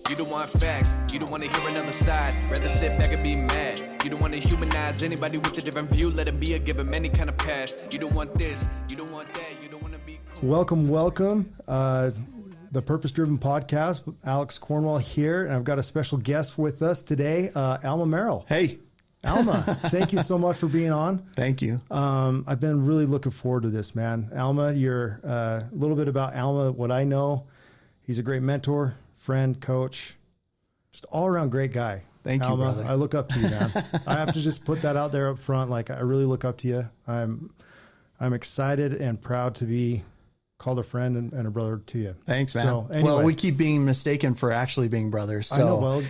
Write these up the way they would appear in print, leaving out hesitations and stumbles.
You don't want facts, you don't want to hear another side. Rather sit back and be mad. You don't want to humanize anybody with a different view. Let them be or give them any kind of pass. You don't want this, you don't want that, you don't want to be cool. Welcome. The Purpose Driven Podcast. Alex Cornwall here, and I've got a special guest with us today, Alma Merrill. Hey. Alma, thank you so much for being on. Thank you. I've been really looking forward to this, man. Alma, you're a little bit about Alma, what I know. He's a great mentor, friend, coach, just all around great guy. Thank Alma, you, brother. I look up to you, man. I have to just put that out there up front. Like, I really look up to you. I'm excited and proud to be called a friend and a brother to you. Thanks, man. So, anyway. Well, we keep being mistaken for actually being brothers. So. I know. Well, I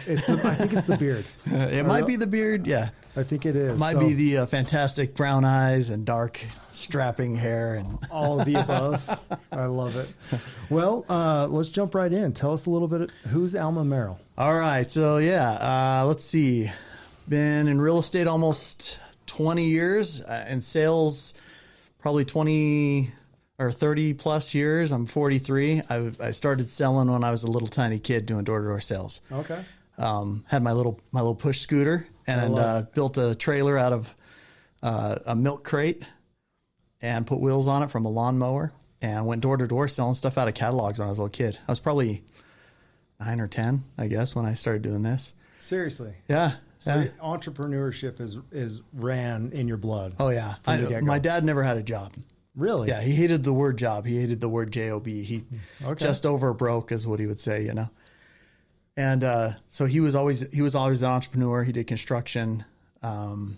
think it's the beard. It might be the beard. Yeah. I think it is. It might be the fantastic brown eyes and dark strapping hair and all of the above. I love it. Well, let's jump right in. Tell us a little bit. Who's Alma Merrill? All right. So let's see. Been in real estate almost 20 years, in sales probably 20 or 30 plus years. I'm 43. I started selling when I was a little tiny kid doing door-to-door sales. Okay. Had my little push scooter and built a trailer out of a milk crate and put wheels on it from a lawnmower and went door to door selling stuff out of catalogs when I was a little kid. I was probably 9 or 10, I guess, when I started doing this. Seriously. Yeah. So entrepreneurship is ran in your blood. Oh yeah. My dad never had a job. Really? Yeah. He hated the word job. He hated the word job. He just over broke is what he would say, you know? And so he was always an entrepreneur. He did construction, and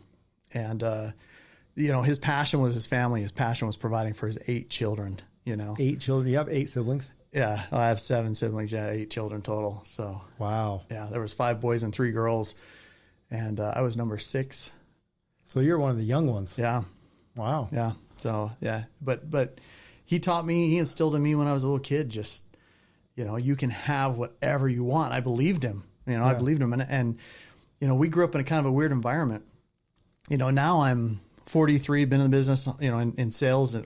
his passion was his family. His passion was providing for his 8 children. 8 children. You have 8 siblings? Yeah, I have 7 siblings. Yeah, 8 children total. So wow. Yeah, there was 5 boys and 3 girls, and I was number 6. So you're one of the young ones. Yeah. Wow. Yeah. So yeah, but he taught me. He instilled in me when I was a little kid. Just you can have whatever you want. I believed him. I believed him. And we grew up in a kind of a weird environment. Now I'm 43, been in the business, in sales,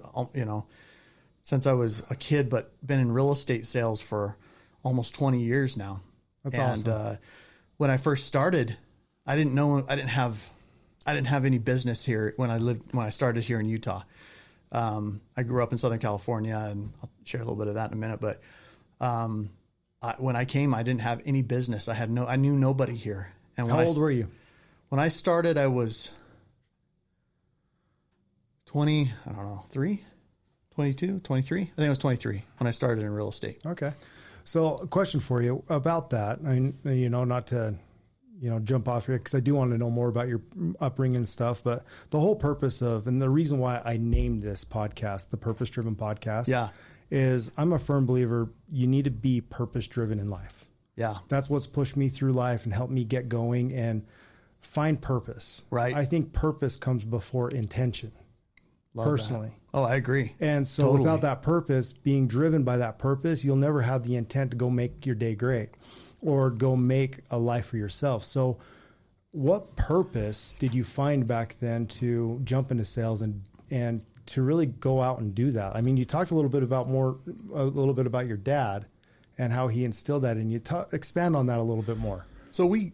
since I was a kid, but been in real estate sales for almost 20 years now. That's awesome. And when I first started, I didn't have any business here when I started here in Utah. I grew up in Southern California, and I'll share a little bit of that in a minute, but when I came, I didn't have any business. I knew nobody here. And how old were you? When I started, I was 23, 23. I think I was 23 when I started in real estate. Okay. So a question for you about that. I mean, not to, jump off here, because I do want to know more about your upbringing and stuff, but the whole purpose of, and the reason why I named this podcast, the Purpose Driven Podcast, is I'm a firm believer you need to be purpose driven in life. Yeah. That's what's pushed me through life and helped me get going and find purpose. Right. I think purpose comes before intention. Love personally. That. Oh, I agree. And so without that purpose, being driven by that purpose, you'll never have the intent to go make your day great or go make a life for yourself. So what purpose did you find back then to jump into sales and to really go out and do that? I mean, you talked a little bit about your dad and how he instilled that in you. Expand on that a little bit more. So we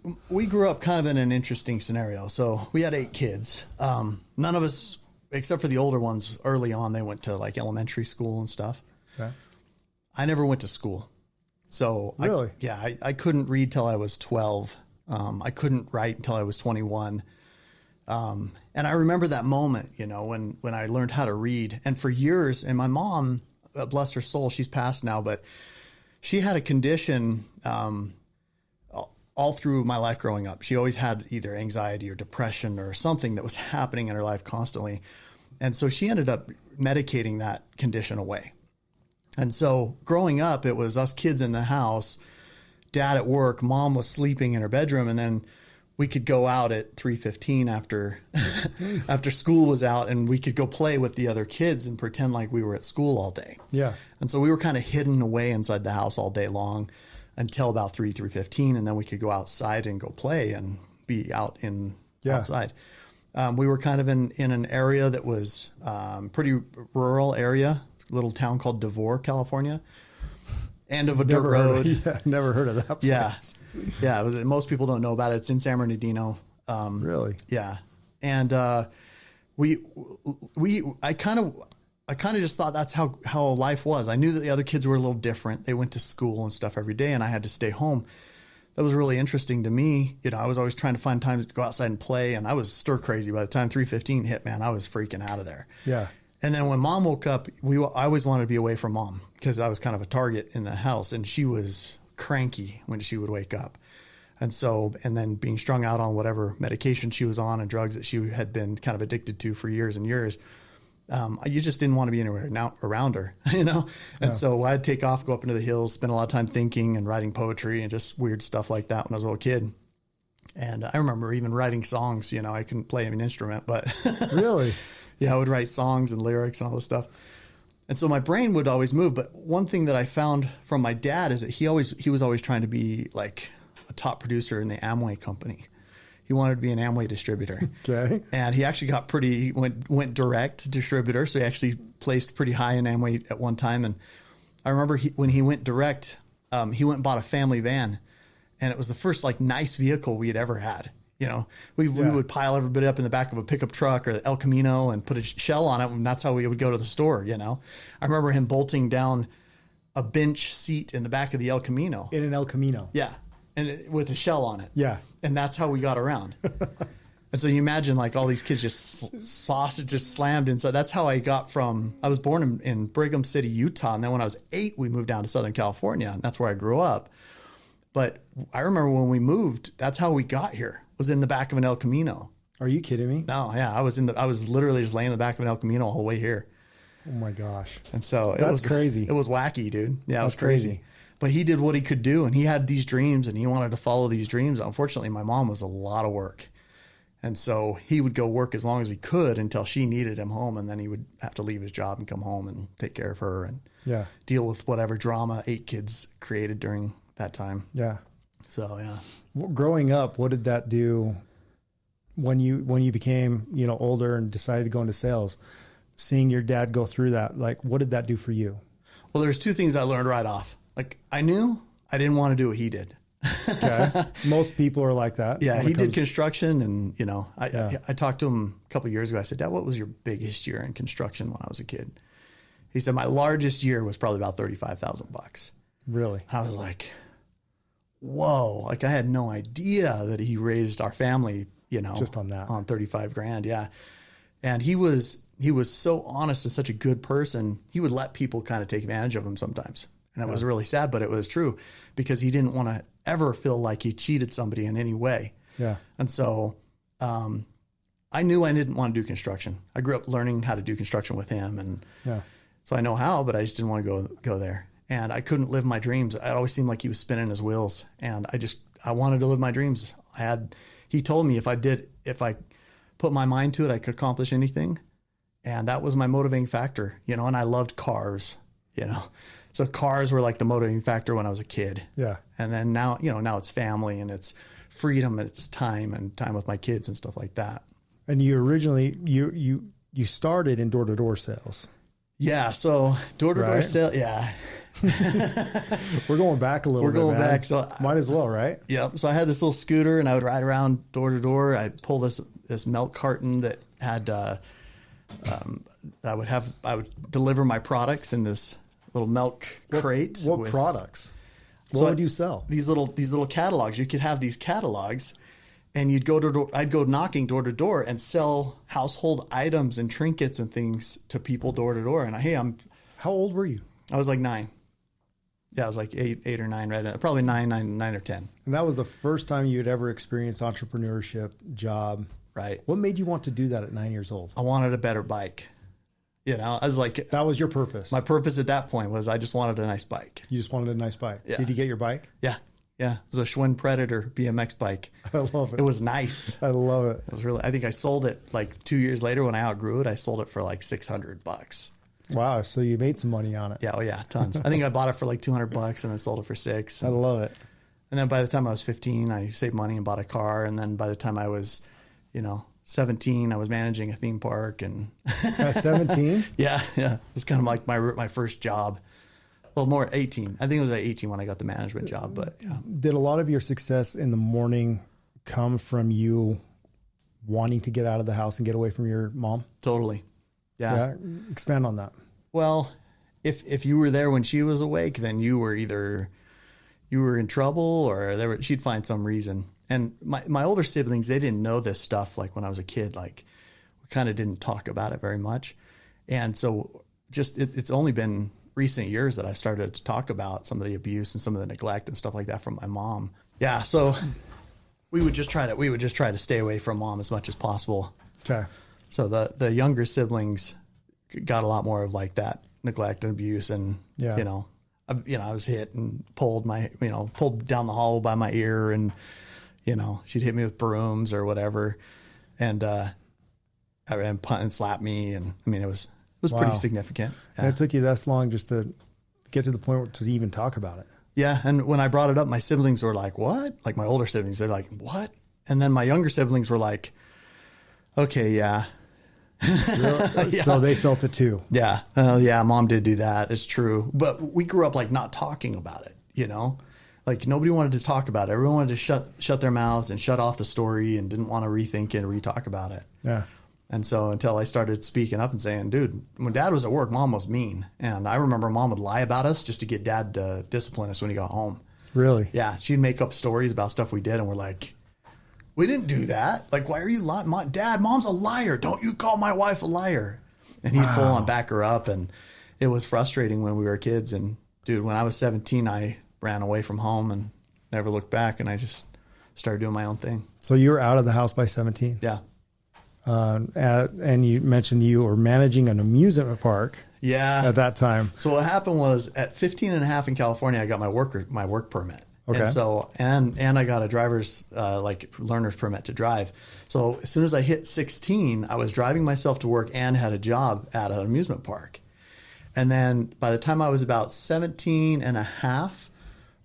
grew up kind of in an interesting scenario. So we had 8 kids. None of us, except for the older ones, early on, they went to like elementary school and stuff. Okay. I never went to school. So really? I couldn't read till I was 12. I couldn't write until I was 21. And I remember that moment, when I learned how to read. And for years, and my mom, bless her soul, she's passed now, but she had a condition all through my life growing up. She always had either anxiety or depression or something that was happening in her life constantly. And so she ended up medicating that condition away. And so growing up, it was us kids in the house, dad at work, mom was sleeping in her bedroom, and then we could go out at 3:15 after school was out, and we could go play with the other kids and pretend like we were at school all day. Yeah. And so we were kind of hidden away inside the house all day long until about 3:15, and then we could go outside and go play and be out outside. We were kind of in an area that was pretty rural area, a little town called Devore, California. end of a dirt road. Never heard of that place. Yeah. Yeah. Most people don't know about it. It's in San Bernardino. Really? Yeah. And I kind of just thought that's how life was. I knew that the other kids were a little different. They went to school and stuff every day, and I had to stay home. That was really interesting to me. You know, I was always trying to find times to go outside and play, and I was stir crazy. By the time 3:15 hit, man, I was freaking out of there. Yeah. And then when Mom woke up, I always wanted to be away from Mom because I was kind of a target in the house, and she was cranky when she would wake up. And then being strung out on whatever medication she was on and drugs that she had been kind of addicted to for years and years, you just didn't want to be anywhere around her, you know? And so I'd take off, go up into the hills, spend a lot of time thinking and writing poetry and just weird stuff like that when I was a little kid. And I remember even writing songs, you know, I couldn't play an instrument, but Really? Yeah, I would write songs and lyrics and all this stuff. And so my brain would always move. But one thing that I found from my dad is that he was always trying to be like a top producer in the Amway company. He wanted to be an Amway distributor. Okay. And he actually went direct distributor. So he actually placed pretty high in Amway at one time. And I remember when he went direct, he went and bought a family van. And it was the first like nice vehicle we had ever had. You know, we would pile everybody up in the back of a pickup truck or the El Camino and put a shell on it. And that's how we would go to the store. You know, I remember him bolting down a bench seat in the back of the El Camino. In an El Camino. Yeah. And with a shell on it. Yeah. And that's how we got around. And so you imagine like all these kids just slammed inside. That's how I was born in Brigham City, Utah. And then when I was 8, we moved down to Southern California. And that's where I grew up. But I remember when we moved, that's how we got here, was in the back of an El Camino. Are you kidding me? No, yeah. I was literally just laying in the back of an El Camino all the way here. Oh my gosh. And so that's crazy. It was wacky, dude. Yeah, it was That's crazy. But he did what he could do, and he had these dreams, and he wanted to follow these dreams. Unfortunately, my mom was a lot of work. And so he would go work as long as he could until she needed him home, and then he would have to leave his job and come home and take care of her and deal with whatever drama 8 kids created during that time. Yeah. So, yeah. Growing up, what did that do when you became, you know, older and decided to go into sales? Seeing your dad go through that, like, what did that do for you? Well, there's 2 things I learned right off. Like, I knew I didn't want to do what he did. Okay. Most people are like that. Yeah, he did construction, and, you know, I talked to him a couple of years ago. I said, Dad, what was your biggest year in construction when I was a kid? He said, my largest year was probably about $35,000. Really? I was like, whoa. Like, I had no idea that he raised our family, you know, just on that, on 35 grand. Yeah. And he was so honest and such a good person. He would let people kind of take advantage of him sometimes. And it was really sad, but it was true because he didn't want to ever feel like he cheated somebody in any way. Yeah. And so I knew I didn't want to do construction. I grew up learning how to do construction with him. And so I know how, but I just didn't want to go there. And I couldn't live my dreams. It always seemed like he was spinning his wheels. And I wanted to live my dreams. He told me if I put my mind to it, I could accomplish anything. And that was my motivating factor, you know, and I loved cars, you know. So cars were like the motivating factor when I was a kid. Yeah. And then now, you know, now it's family and it's freedom and it's time with my kids and stuff like that. And you originally, you started in door-to-door sales. Yeah. So door-to-door sales. Yeah. We're going back a little bit. We're going back. So might as well, right? Yep. So I had this little scooter and I would ride around door to door. I'd pull this milk carton that had, I would deliver my products in this little milk crate. What products? What would you sell? These little catalogs. You could have these catalogs, and you'd go door. I'd go knocking door to door and sell household items and trinkets and things to people door to door. And how old were you? I was like 9. Yeah, I was like 8 or 9, right? Probably 9 or 10. And that was the first time you had ever experienced entrepreneurship job. Right. What made you want to do that at 9 years old? I wanted a better bike. You know, I was like... That was your purpose. My purpose at that point was I just wanted a nice bike. You just wanted a nice bike. Yeah. Did you get your bike? Yeah. Yeah. It was a Schwinn Predator BMX bike. I love it. It was nice. I love it. It was really... I think I sold it like 2 years later when I outgrew it. I sold it for like $600. Wow. So you made some money on it. Yeah. Oh yeah. Tons. I think I bought it for like $200 and then sold it for $600. I love it. And then by the time I was 15, I saved money and bought a car. And then by the time I was, 17, I was managing a theme park. And at 17? Yeah. It was kind of like my first job. Well, more 18. I think it was at 18 when I got the management job, but yeah. Did a lot of your success in the morning come from you wanting to get out of the house and get away from your mom? Totally. Yeah. Expand on that. Well, if you were there when she was awake, then you were either in trouble or she'd find some reason. And my older siblings, they didn't know this stuff. Like when I was a kid, like we kind of didn't talk about it very much. And so just, it's only been recent years that I started to talk about some of the abuse and some of the neglect and stuff like that from my mom. Yeah. So we would just try to stay away from mom as much as possible. Okay. So the younger siblings got a lot more of like that neglect and abuse, and I was hit and pulled down the hall by my ear, and she'd hit me with brooms or whatever, and punt and slap me, and I mean it was pretty significant. Yeah. And it took you this long just to get to the point where to even talk about it. Yeah, and when I brought it up, my siblings were like, "What?" Like my older siblings, they're like, "What?" And then my younger siblings were like, "Okay, yeah." Yeah. So they felt it too. Yeah. Yeah. Mom did do that. It's true. But we grew up like not talking about it, like nobody wanted to talk about it. Everyone wanted to shut their mouths and shut off the story and didn't want to rethink and re-talk about it. Yeah. And so until I started speaking up and saying, dude, when dad was at work, mom was mean. And I remember mom would lie about us just to get dad to discipline us when he got home. Really? Yeah. She'd make up stories about stuff we did. And we're like, we didn't do that. Like, why are you lying? Dad, mom's a liar. Don't you call my wife a liar. And he'd full on back her up. And it was frustrating when we were kids. And dude, when I was 17, I ran away from home and never looked back. And I just started doing my own thing. So you were out of the house by 17? Yeah. And you mentioned you were managing an amusement park. Yeah. At that time. So what happened was at 15 and a half in California, I got my work permit. Okay. And so, and I got a driver's, learner's permit to drive. So as soon as I hit 16, I was driving myself to work and had a job at an amusement park. And then by the time I was about 17 and a half,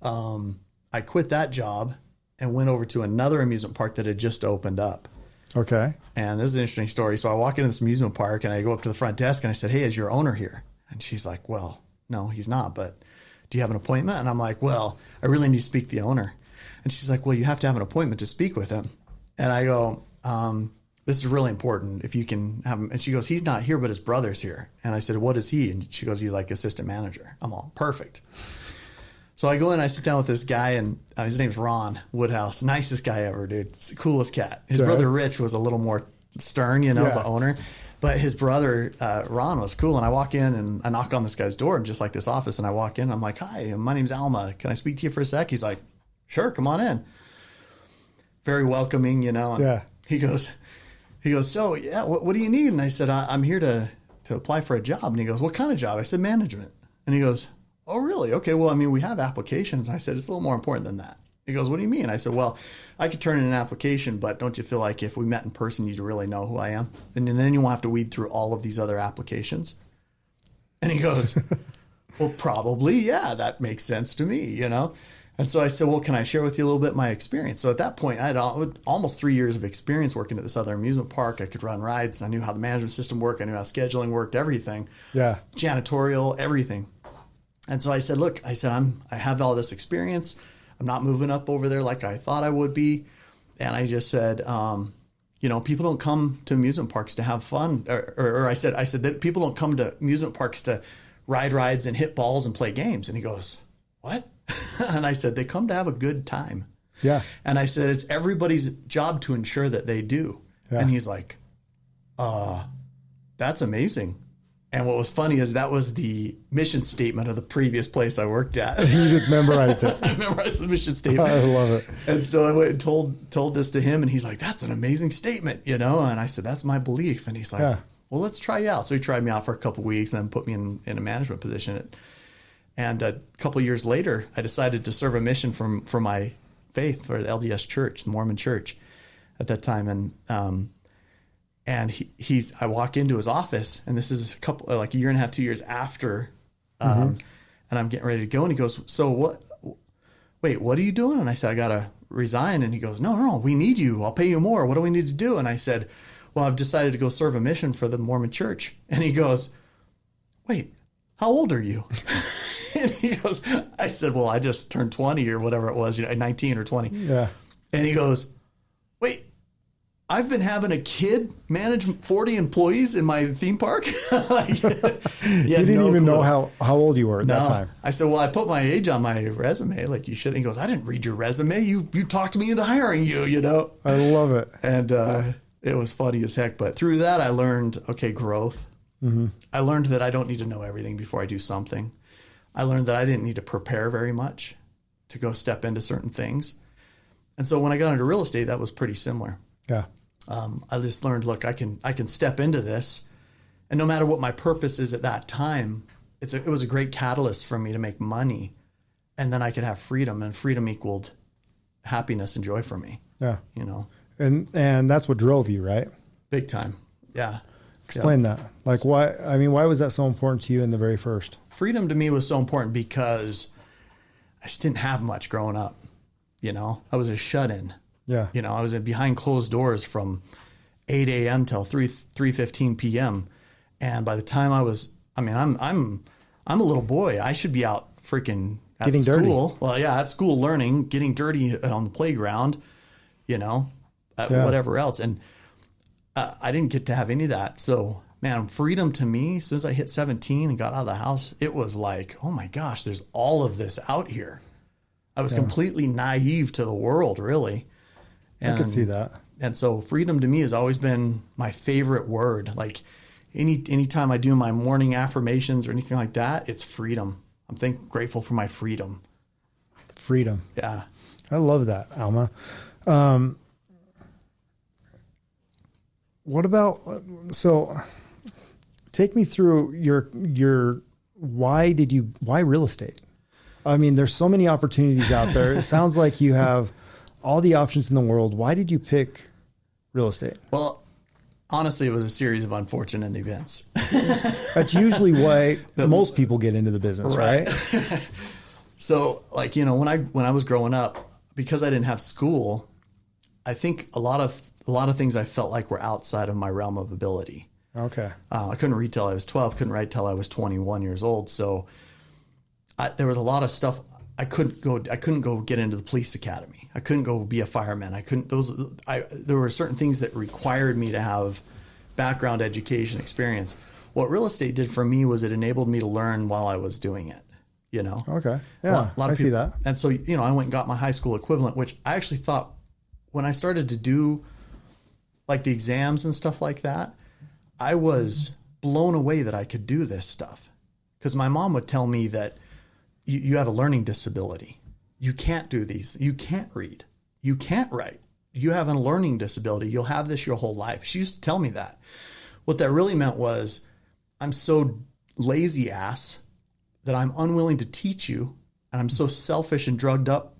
I quit that job and went over to another amusement park that had just opened up. Okay. And this is an interesting story. So I walk into this amusement park and I go up to the front desk and I said, "Hey, is your owner here?" And she's like, "Well, no, he's not, but do you have an appointment?" And I'm like, "Well, I really need to speak to the owner." And she's like, "Well, you have to have an appointment to speak with him." And I go, "This is really important if you can have him." And she goes, "He's not here, but his brother's here." And I said, "What is he?" And she goes, "He's like assistant manager." I'm all, perfect. So I go in, I sit down with this guy, and his name's Ron Woodhouse. Nicest guy ever, dude. It's the coolest cat. His brother Rich was a little more stern, the owner. But his brother, Ron, was cool. And I walk in and I knock on this guy's door, just like this office. And I walk in, and I'm like, "Hi, my name's Alma. Can I speak to you for a sec?" He's like, "Sure, come on in." Very welcoming, Yeah. He goes, "So, yeah, what do you need?" And I said, "I'm here to apply for a job." And he goes, "What kind of job?" I said, "Management." And he goes, "Oh, really? Okay, well, I mean, we have applications." And I said, "It's a little more important than that." He goes, "What do you mean?" I said, "Well, I could turn in an application, but don't you feel like if we met in person, you'd really know who I am? And then you won't have to weed through all of these other applications?" And he goes, "Well, probably, yeah, that makes sense to me, And so I said, "Well, can I share with you a little bit my experience?" So at that point, I had almost 3 years of experience working at this other amusement park. I could run rides. I knew how the management system worked. I knew how scheduling worked, everything. Yeah. Janitorial, everything. And so I said, "Look," I said, I have all this experience. I'm not moving up over there like I thought I would be." And I just said, people don't come to amusement parks to have fun. Or I said that people don't come to amusement parks to ride rides and hit balls and play games. And he goes, "What?" And I said, "They come to have a good time." Yeah. And I said, "It's everybody's job to ensure that they do." Yeah. And he's like, "That's amazing." And what was funny is that was the mission statement of the previous place I worked at. You just memorized it. I memorized the mission statement. I love it. And so I went and told this to him, and he's like, "That's an amazing statement, And I said, "That's my belief." And he's like, "Well, let's try you out." So he tried me out for a couple of weeks and then put me in a management position. And a couple of years later, I decided to serve a mission for my faith, for the LDS Church, the Mormon Church at that time. And I walk into his office, and this is a year and a half, 2 years after, and I'm getting ready to go. And he goes, "So what are you doing?" And I said, "I got to resign." And he goes, No, we need you. I'll pay you more. What do we need to do? And I said, "Well, I've decided to go serve a mission for the Mormon Church." And he goes, "Wait, how old are you?" And he goes, I said, well, I just turned 20 or whatever it was, 19 or 20. Yeah. And he goes, wait, I've been having a kid manage 40 employees in my theme park. Like, You didn't even know how old you were at that time. I said, well, I put my age on my resume. Like you should. And he goes, I didn't read your resume. You talked me into hiring you, I love it. And it was funny as heck. But through that, I learned, growth. Mm-hmm. I learned that I don't need to know everything before I do something. I learned that I didn't need to prepare very much to go step into certain things. And so when I got into real estate, that was pretty similar. Yeah. I just learned, look, I can step into this, and no matter what my purpose is at that time, it was a great catalyst for me to make money, and then I could have freedom, and freedom equaled happiness and joy for me. Yeah. And that's what drove you, right? Big time. Yeah. Explain that. Like why was that so important to you in the very first? Freedom to me was so important because I just didn't have much growing up. I was a shut-in. Yeah. I was behind closed doors from 8 a.m. till 3:15 p.m. And by the time I'm a little boy. I should be out freaking at getting school. Dirty. Well, yeah, at school learning, getting dirty on the playground, whatever else. And I didn't get to have any of that. So, man, freedom to me, as soon as I hit 17 and got out of the house, it was like, oh my gosh, there's all of this out here. I was completely naive to the world, really. And, I could see that. And so freedom to me has always been my favorite word. Like anytime I do my morning affirmations or anything like that, it's freedom. I'm grateful for my freedom. Freedom. Yeah. I love that, Alma. What about, so take me through your, why real estate? I mean, there's so many opportunities out there. It sounds like you have all the options in the world. Why did you pick real estate? Well, honestly, it was a series of unfortunate events. That's usually why most people get into the business, right? So, when I was growing up, because I didn't have school, I think a lot of things I felt like were outside of my realm of ability. Okay. I couldn't read till I was 12. Couldn't write till I was 21 years old. So there was a lot of stuff. I couldn't go get into the police academy. I couldn't go be a fireman. There were certain things that required me to have background education experience. What real estate did for me was it enabled me to learn while I was doing it, Okay. Yeah. I see that. And so, I went and got my high school equivalent, which I actually thought when I started to do like the exams and stuff like that, I was blown away that I could do this stuff. Because my mom would tell me that you have a learning disability. You can't do these. You can't read. You can't write. You have a learning disability. You'll have this your whole life. She used to tell me that. What that really meant was I'm so lazy ass that I'm unwilling to teach you. And I'm so selfish and drugged up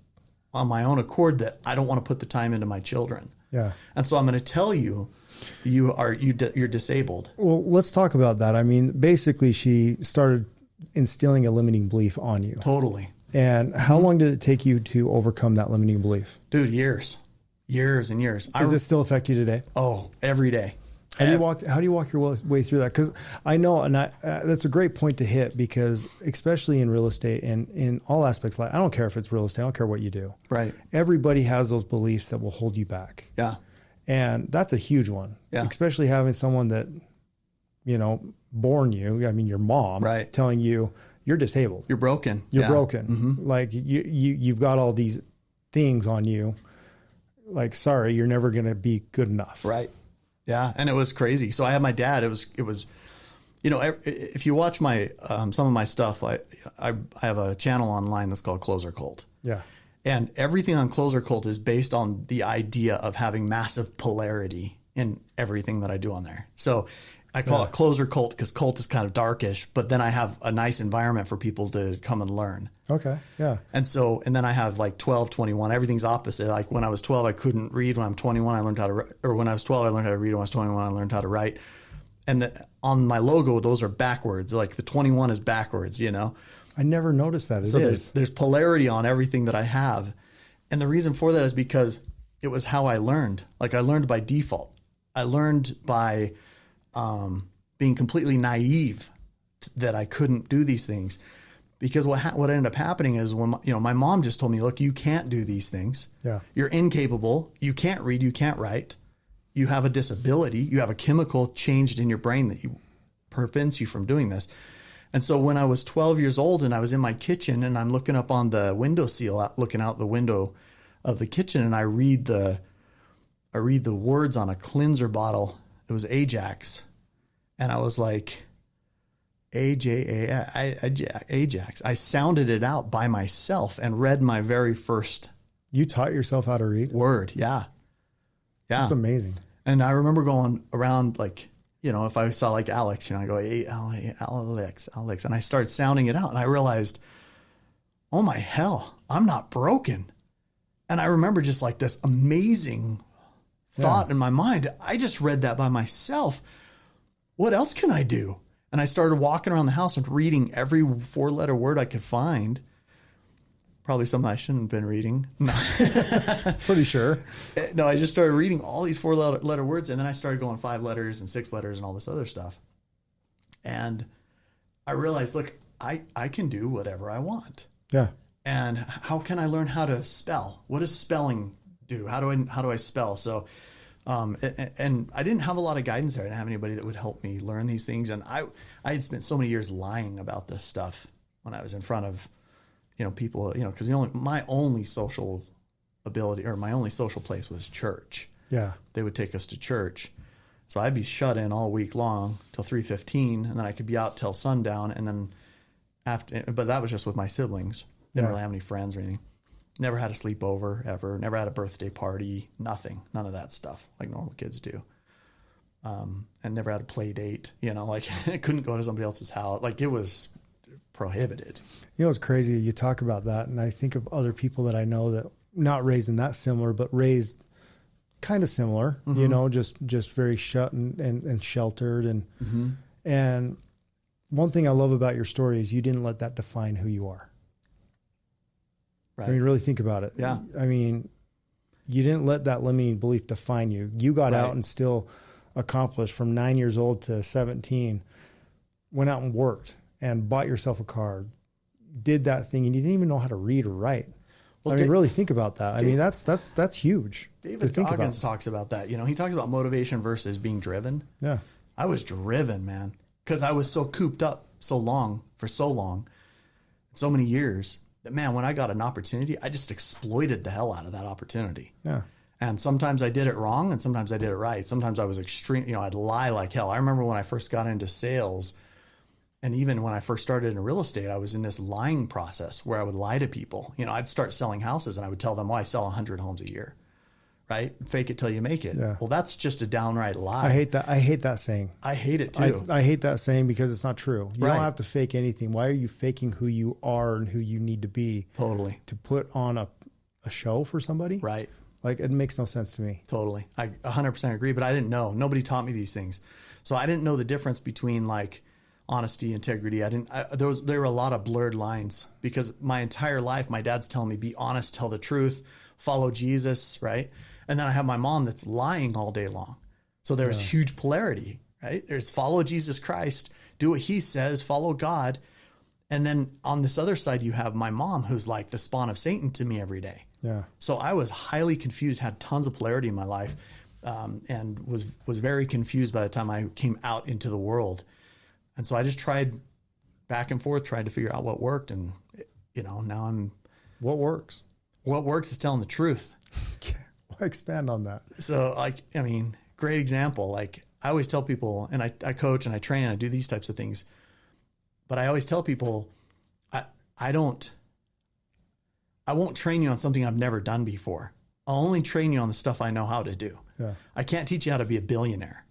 on my own accord that I don't want to put the time into my children. Yeah. And so I'm going to tell you that you're disabled. Well, let's talk about that. I mean, basically she started instilling a limiting belief on you. Totally. And how long did it take you to overcome that limiting belief? Dude, years and years. Does it still affect you today? Oh, every day. How do you walk your way through that? Because I know, and that's a great point to hit, because especially in real estate and in all aspects, like I don't care if it's real estate, I don't care what you do. Right. Everybody has those beliefs that will hold you back. Yeah. And that's a huge one. Yeah. Especially having someone that, born you, I mean, your mom, right, telling you you're disabled. You're broken. You're broken. Mm-hmm. Like you've got all these things on you. Like, sorry, you're never going to be good enough. Right. Yeah. And it was crazy. So I had my dad, it was, if you watch my, some of my stuff, I have a channel online that's called Closer Cult. Yeah. And everything on Closer Cult is based on the idea of having massive polarity in everything that I do on there. So I call it Closer Cult because cult is kind of darkish, but then I have a nice environment for people to come and learn. Okay. Yeah. And then I have like 12, 21, everything's opposite. Like when I was 12, I couldn't read. When I'm 21, I learned how to write. Or when I was 12, I learned how to read. When I was 21, I learned how to write. And on my logo, those are backwards. Like the 21 is backwards, I never noticed that. There's polarity on everything that I have. And the reason for that is because it was how I learned. Like I learned by default. I learned by being completely naive that I couldn't do these things. Because what ended up happening is when my mom just told me, look, you can't do these things. Yeah. You're incapable. You can't read. You can't write. You have a disability. You have a chemical changed in your brain that prevents you from doing this. And so when I was 12 years old and I was in my kitchen and I'm looking up on the windowsill, looking out the window of the kitchen, and I read the words on a cleanser bottle. It was Ajax. And I was like, Ajax. I sounded it out by myself and read my very first. You taught yourself how to read? Word. Yeah. Yeah. That's amazing. And I remember going around like, if I saw like Alex, I go, hey, Alex. And I started sounding it out and I realized, oh my hell, I'm not broken. And I remember just like this amazing thought in my mind. I just read that by myself. What else can I do? And I started walking around the house and reading every 4-letter word I could find. Probably something I shouldn't have been reading. No. Pretty sure. No, I just started reading all these 4-letter words, and then I started going 5 letters and 6 letters and all this other stuff. And I realized, look, I can do whatever I want. Yeah. And how can I learn how to spell? What does spelling do? How do I spell? So, and I didn't have a lot of guidance there. I didn't have anybody that would help me learn these things. And I had spent so many years lying about this stuff when I was in front of, people, because my only social ability or my only social place was church. Yeah. They would take us to church. So I'd be shut in all week long till 3:15, and then I could be out till sundown. And then but that was just with my siblings. Didn't really have any friends or anything. Never had a sleepover ever. Never had a birthday party. Nothing. None of that stuff like normal kids do. And never had a play date. I couldn't go to somebody else's house. Like it was prohibited. It's crazy. You talk about that, and I think of other people that I know that not raised in that similar, but raised kind of similar. Mm-hmm. Just very shut and sheltered. And one thing I love about your story is you didn't let that define who you are. Right. I mean, really think about it. Yeah. I mean, you didn't let that limiting belief define you. You got out and still accomplished from 9 years old to 17, went out and worked and bought yourself a car, did that thing, and you didn't even know how to read or write. Well, really think about that. I mean, that's huge. David Goggins talks about that. He talks about motivation versus being driven. Yeah. I was driven, man, because I was so cooped up for so long, so many years. That, man, when I got an opportunity, I just exploited the hell out of that opportunity. Yeah. And sometimes I did it wrong and sometimes I did it right. Sometimes I was extreme, I'd lie like hell. I remember when I first got into sales, and even when I first started in real estate, I was in this lying process where I would lie to people. I'd start selling houses and I would tell them, I sell 100 homes a year, right? Fake it till you make it. Yeah. Well, that's just a downright lie. I hate that saying. I hate it too. I hate that saying because it's not true. You don't have to fake anything. Why are you faking who you are and who you need to be? Totally. To put on a show for somebody? Right. Like, it makes no sense to me. Totally. I 100% agree, but I didn't know. Nobody taught me these things. So I didn't know the difference between like honesty, integrity. There were a lot of blurred lines because my entire life, my dad's telling me, be honest, tell the truth, follow Jesus, right? And then I have my mom that's lying all day long. So there's huge polarity, right? There's follow Jesus Christ, do what he says, follow God. And then on this other side, you have my mom who's like the spawn of Satan to me every day. Yeah. So I was highly confused, had tons of polarity in my life, and was very confused by the time I came out into the world. And so I just tried back and forth, tried to figure out what worked. And, now I'm... What works? What works is telling the truth. Expand on that. So great example. Like I always tell people, and I coach and I train and I do these types of things, but I always tell people, I won't train you on something I've never done before. I'll only train you on the stuff I know how to do. Yeah. I can't teach you how to be a billionaire.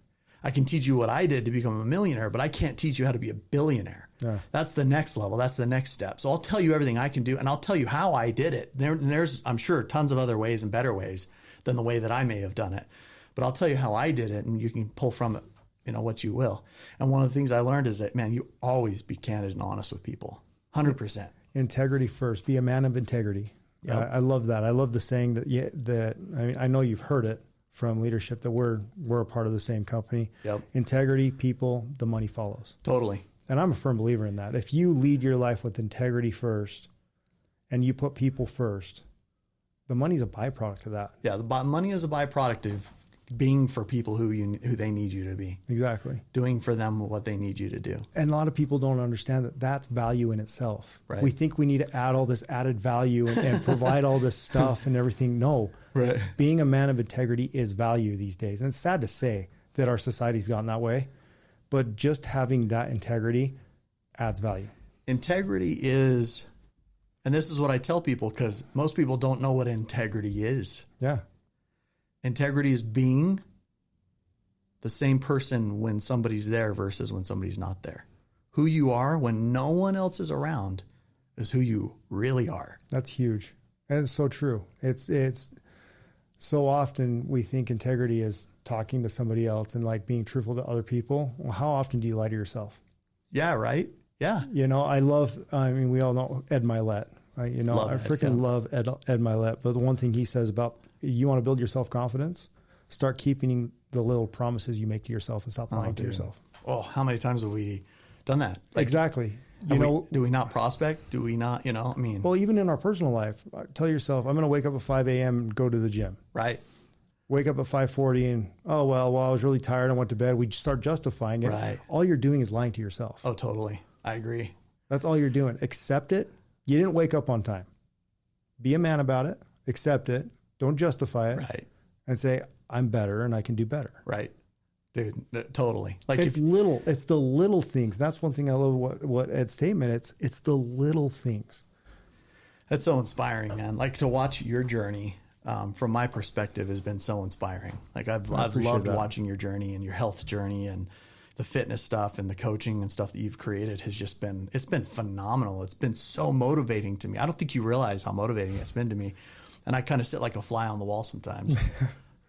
I can teach you what I did to become a millionaire, but I can't teach you how to be a billionaire. Yeah. That's the next level. That's the next step. So I'll tell you everything I can do, and I'll tell you how I did it. There's, I'm sure, tons of other ways and better ways than the way that I may have done it. But I'll tell you how I did it, and you can pull from it, what you will. And one of the things I learned is that, man, you always be candid and honest with people. 100%. Integrity first. Be a man of integrity. Yep. I love that. I love the saying that I know you've heard it from leadership that we're a part of the same company. Yep. Integrity, people, the money follows. Totally. And I'm a firm believer in that. If you lead your life with integrity first and you put people first, the money's a byproduct of that. Yeah, the money is a byproduct of being for people who they need you to be. Exactly. Doing for them what they need you to do. And a lot of people don't understand that that's value in itself. Right. We think we need to add all this added value and provide all this stuff and everything. No. Right. Being a man of integrity is value these days. And it's sad to say that our society's gotten that way, but just having that integrity adds value. Integrity is, and this is what I tell people because most people don't know what integrity is. Yeah. Integrity is being the same person when somebody's there versus when somebody's not there. Who you are when no one else is around is who you really are. That's huge. And it's so true. It's so often we think integrity is talking to somebody else and like being truthful to other people. Well, how often do you lie to yourself? Yeah, right? Yeah. You know, I mean, we all know Ed Milet. I freaking love Ed Milet. But the one thing he says about you want to build your self-confidence, start keeping the little promises you make to yourself and stop lying to yourself. Oh, how many times have we done that? Like, exactly. Do we not prospect? Do we not, Well, even in our personal life, tell yourself, I'm going to wake up at 5 a.m. and go to the gym. Right. Wake up at 5:40 and, I was really tired. I went to bed. We start justifying it. Right. All you're doing is lying to yourself. Oh, totally. I agree. That's all you're doing. Accept it. You didn't wake up on time. Be a man about it. Accept it. Don't justify it. Right. And say, I'm better and I can do better. Right. Dude, totally. Like it's the little things. That's one thing I love what Ed's statement. It's the little things. That's so inspiring, man. Like to watch your journey from my perspective has been so inspiring. Like I've loved watching your journey and your health journey and the fitness stuff and the coaching and stuff that you've created has just been, it's been phenomenal. It's been so motivating to me. I don't think you realize how motivating it's been to me. And I kind of sit like a fly on the wall sometimes.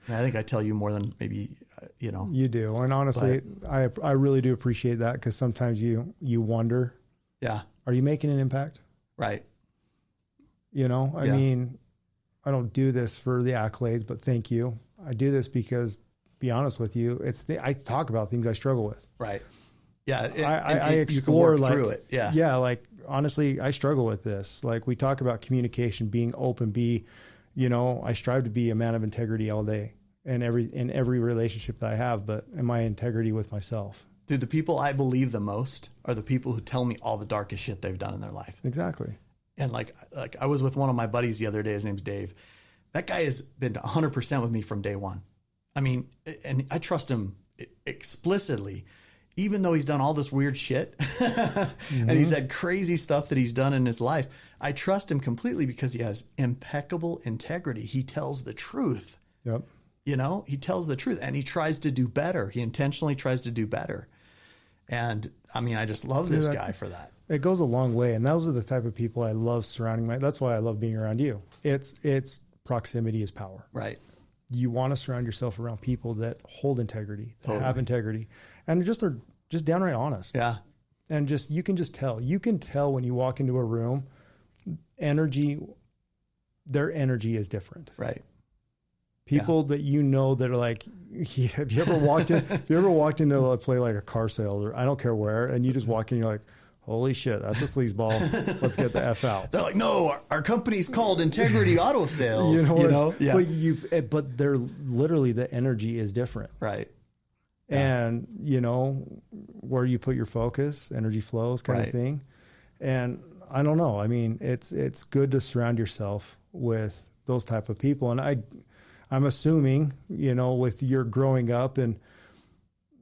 And I think I tell you more than maybe, You do. And honestly, I really do appreciate that because sometimes you wonder, yeah, are you making an impact? Right. I mean, I don't do this for the accolades, but thank you. I do this because, be honest with you, I talk about things I struggle with. Right. Yeah. I explore you can work through it. Yeah. Yeah. Like honestly, I struggle with this. Like we talk about communication, being open, I strive to be a man of integrity all day in every relationship that I have, but in my integrity with myself. Dude, the people I believe the most are the people who tell me all the darkest shit they've done in their life. Exactly. And like I was with one of my buddies the other day. His name's Dave. That guy has been 100% with me from day one. I mean, and I trust him explicitly, even though he's done all this weird shit and he's had crazy stuff that he's done in his life. I trust him completely because he has impeccable integrity. He tells the truth. Yep. He tells the truth and he tries to do better. He intentionally tries to do better. And I mean, I just love this guy for that. It goes a long way. And those are the type of people I love surrounding that's why I love being around you. It's proximity is power. Right. You want to surround yourself around people that hold integrity, that have integrity, and are just downright honest. Yeah. And you can tell. You can tell when you walk into a room, their energy is different. Right. People that that are like, have you ever walked into a play like a car sale or I don't care where, and you just walk in, you're like, holy shit, that's a sleazeball. Let's get the F out. They're like, no, our company's called Integrity Auto Sales. Yeah. But they're literally, the energy is different. Right. And where you put your focus, energy flows kind of thing. And I don't know. I mean, it's good to surround yourself with those type of people. And I'm assuming, with your growing up, and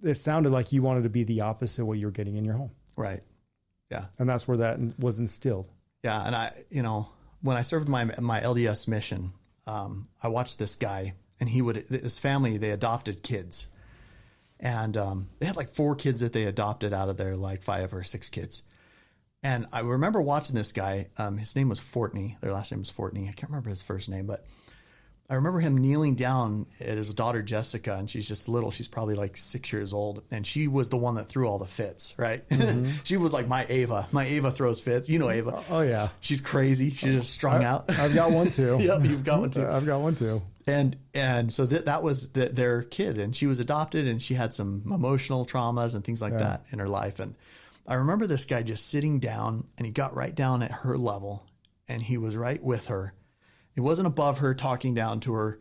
it sounded like you wanted to be the opposite of what you're getting in your home. Right. Yeah. And that's where that was instilled. Yeah. And when I served my LDS mission, I watched this guy and his family, they adopted kids. And they had like 4 kids that they adopted out of their like 5 or 6 kids. And I remember watching this guy. His name was Fortney. Their last name was Fortney. I can't remember his first name, but I remember him kneeling down at his daughter, Jessica, and she's just little. She's probably like 6 years old. And she was the one that threw all the fits, right? Mm-hmm. She was like my Ava. My Ava throws fits. You know Ava. Oh, yeah. She's crazy. She's just strung out. I've got one too. Yep, you've got one too. I've got one too. And so that was their kid. And she was adopted and she had some emotional traumas and things like that in her life. And I remember this guy just sitting down, and he got right down at her level, and he was right with her. He wasn't above her talking down to her.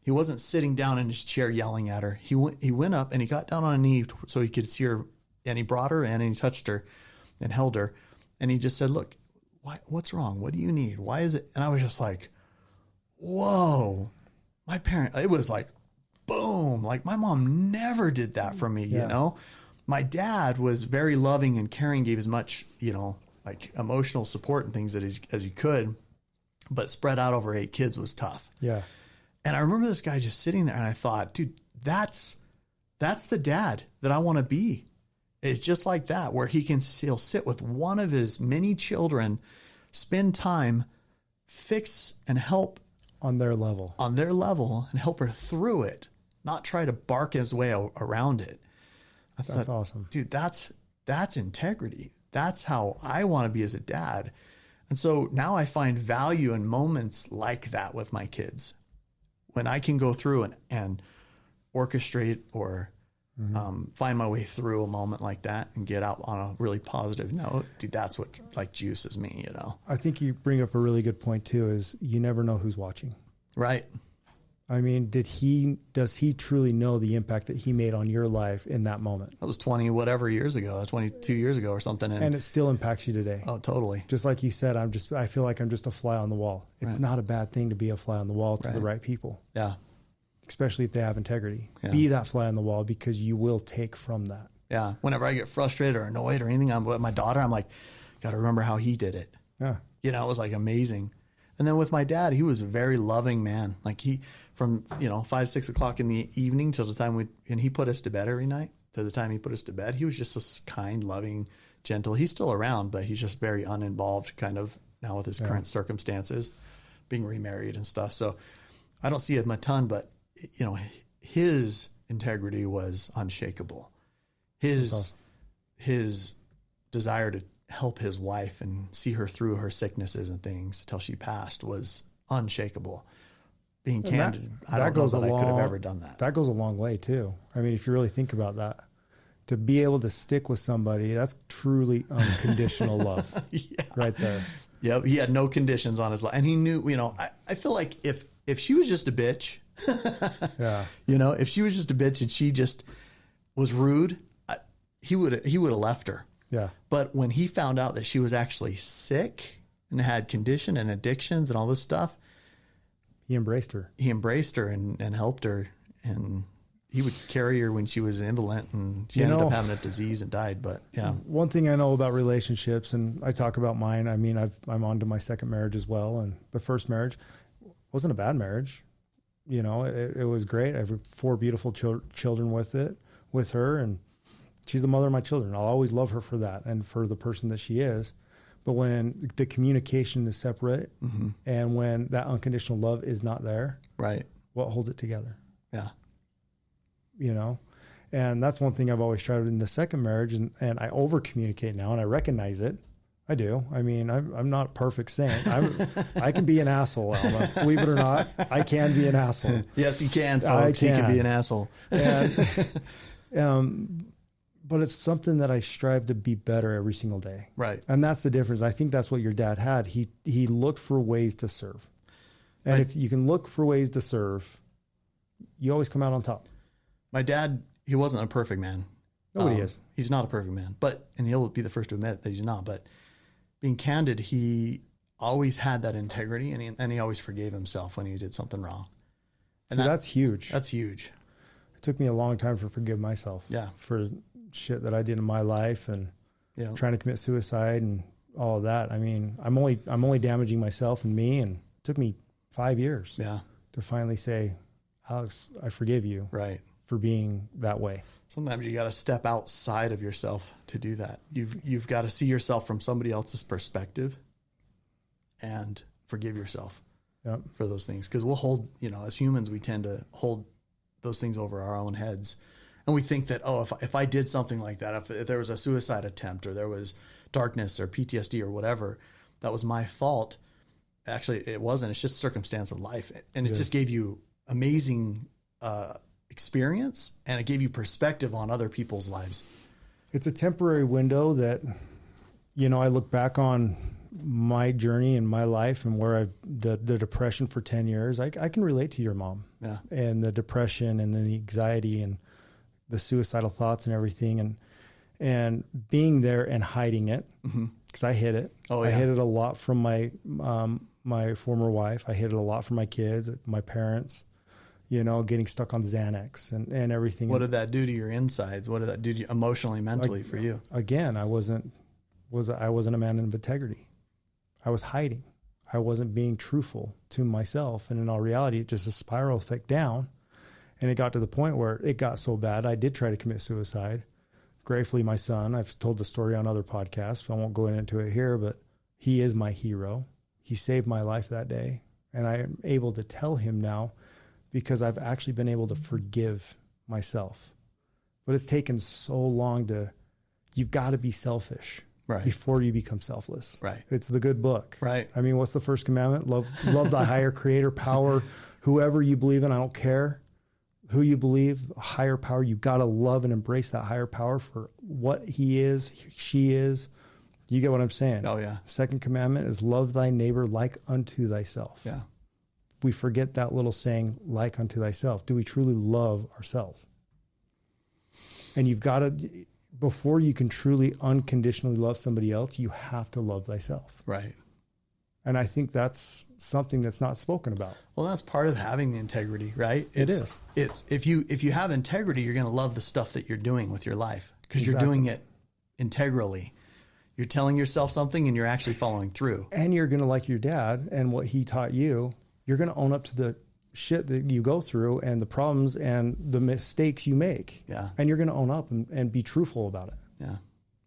He wasn't sitting down in his chair yelling at her. He went up and he got down on a knee so he could see her, and he brought her in and he touched her and held her. And he just said, look, what's wrong? What do you need? Why is it? And I was just like, whoa, it was like, boom, like my mom never did that for me, you know? My dad was very loving and caring, gave as much, you know, like emotional support and things as he could, but spread out over 8 kids was tough. Yeah. And I remember this guy just sitting there, and I thought, dude, that's the dad that I want to be. It's just like that, where he'll sit with one of his many children, spend time, fix and help On their level, and help her through it, not try to bark his way around it. That's awesome. Dude, that's integrity. That's how I want to be as a dad. And so now I find value in moments like that with my kids. When I can go through and orchestrate or find my way through a moment like that and get out on a really positive note, dude, that's what like juices me, you know? I think you bring up a really good point too, is you never know who's watching. Right. I mean, does he truly know the impact that he made on your life in that moment? That was 22 years ago or something. And it still impacts you today. Oh, totally. Just like you said, I feel like I'm just a fly on the wall. It's not a bad thing to be a fly on the wall to the right people. Yeah. Especially if they have integrity. Yeah. Be that fly on the wall, because you will take from that. Yeah. Whenever I get frustrated or annoyed or anything, I'm with my daughter, I'm like, got to remember how he did it. Yeah. You know, it was like amazing. And then with my dad, he was a very loving man. Like from 5, 6 o'clock in the evening till the time and he put us to bed every night. To the time he put us to bed, he was just this kind, loving, gentle. He's still around, but he's just very uninvolved kind of now with his current circumstances, being remarried and stuff. So I don't see him a ton, but you know, his integrity was unshakable. His desire to help his wife and see her through her sicknesses and things till she passed was unshakable. Being candid, I don't know that I could have ever done that. That goes a long way too. I mean, if you really think about that, to be able to stick with somebody, that's truly unconditional love right there. Yep. He had no conditions on his life. And he knew, you know, I feel like if she was just a bitch, you know, if she was just a bitch and she just was rude, he would have left her. Yeah. But when he found out that she was actually sick and had condition and addictions and all this stuff, he embraced her. He embraced her and helped her. And he would carry her when she was indolent, and she ended up having a disease and died. But yeah. One thing I know about relationships, and I talk about mine, I mean, I'm on to my second marriage as well. And the first marriage wasn't a bad marriage. You know, it was great. I have 4 beautiful children with her, and she's the mother of my children. I'll always love her for that and for the person that she is. But when the communication is separate and when that unconditional love is not there, right, what holds it together? Yeah. You know, and that's one thing I've always tried in the second marriage, and I over communicate now, and I recognize it. I do. I mean, I'm not a perfect saint. I can be an asshole, Alma. Believe it or not, I can be an asshole. Yes, he can, folks. He can be an asshole. And, but it's something that I strive to be better every single day. Right. And that's the difference. I think that's what your dad had. He looked for ways to serve. And if you can look for ways to serve, you always come out on top. My dad, he wasn't a perfect man. Nobody is. He's not a perfect man, and he'll be the first to admit that he's not, but being candid, he always had that integrity, and he always forgave himself when he did something wrong. And that's huge. That's huge. It took me a long time to forgive myself. Yeah. For shit that I did in my life and trying to commit suicide and all of that. I mean, I'm only damaging myself and me, and it took me 5 years to finally say, Alex, I forgive you for being that way. Sometimes you got to step outside of yourself to do that. You've got to see yourself from somebody else's perspective and forgive yourself for those things. Because we'll hold, as humans, we tend to hold those things over our own heads. And we think that, if I did something like that, if there was a suicide attempt or there was darkness or PTSD or whatever, that was my fault. Actually, it wasn't. It's just circumstance of life. And it just gave you amazing experience, and it gave you perspective on other people's lives. It's a temporary window that, you know, I look back on my journey in my life and where the depression for 10 years, I can relate to your mom. Yeah. And the depression and then the anxiety and the suicidal thoughts and everything. And being there and hiding it, because I hid it. Oh, yeah. I hid it a lot from my my former wife. I hid it a lot from my kids, my parents, you know, getting stuck on Xanax and everything. What did that do to your insides? What did that do to you emotionally, mentally for you? Again, I wasn't a man of integrity. I was hiding. I wasn't being truthful to myself. And in all reality, it just a spiral effect down. And it got to the point where it got so bad, I did try to commit suicide. Gratefully, my son, I've told the story on other podcasts. I won't go into it here, but he is my hero. He saved my life that day. And I am able to tell him now because I've actually been able to forgive myself. But it's taken so long you've got to be selfish. Right. Before you become selfless. Right. It's the good book. Right. I mean, what's the first commandment? Love thy higher creator, power, whoever you believe in. I don't care who you believe, higher power. You got to love and embrace that higher power for what he is, she is. You get what I'm saying? Oh, yeah. Second commandment is love thy neighbor like unto thyself. Yeah. We forget that little saying, like unto thyself. Do we truly love ourselves? And you've got to, before you can truly unconditionally love somebody else, you have to love thyself. Right. And I think that's something that's not spoken about. Well, that's part of having the integrity, right? It's if you have integrity, you're going to love the stuff that you're doing with your life because Exactly. you're doing it integrally. You're telling yourself something and you're actually following through. And you're going to, like your dad and what he taught you, you're going to own up to the shit that you go through and the problems and the mistakes you make. Yeah. And you're going to own up and be truthful about it. Yeah.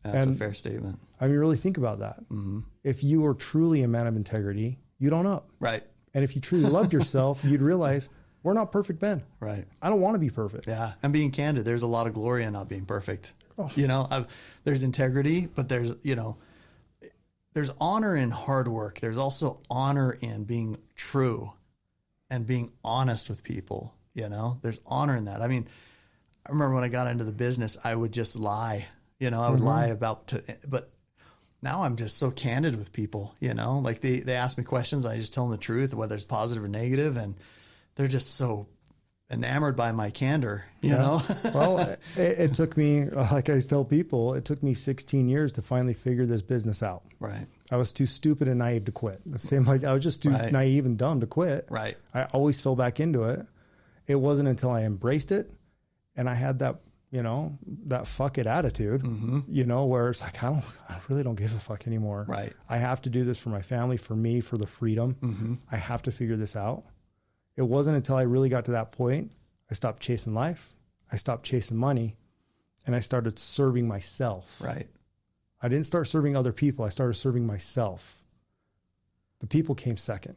That's a fair statement. I mean, really think about that. Mm-hmm. If you are truly a man of integrity, you'd own up. Right. And if you truly loved yourself, you'd realize we're not perfect men. Right. I don't want to be perfect. Yeah. And being candid, there's a lot of glory in not being perfect. Oh. You know, there's integrity, but there's honor in hard work. There's also honor in being true and being honest with people. You know, there's honor in that. I mean, I remember when I got into the business, I would just lie. You know, I would lie but now I'm just so candid with people, you know, like they ask me questions. I just tell them the truth, whether it's positive or negative, and they're just so enamored by my candor, you know? Well, it took me, like I tell people, it took me 16 years to finally figure this business out. Right. I was too stupid and naive to quit. The same, like I was just too naive and dumb to quit. Right. I always fell back into it. It wasn't until I embraced it and I had that, you know, that fuck it attitude, you know, where it's like, I really don't give a fuck anymore. Right. I have to do this for my family, for me, for the freedom. I have to figure this out. It wasn't until I really got to that point, I stopped chasing life. I stopped chasing money and I started serving myself. Right. I didn't start serving other people. I started serving myself. The people came second.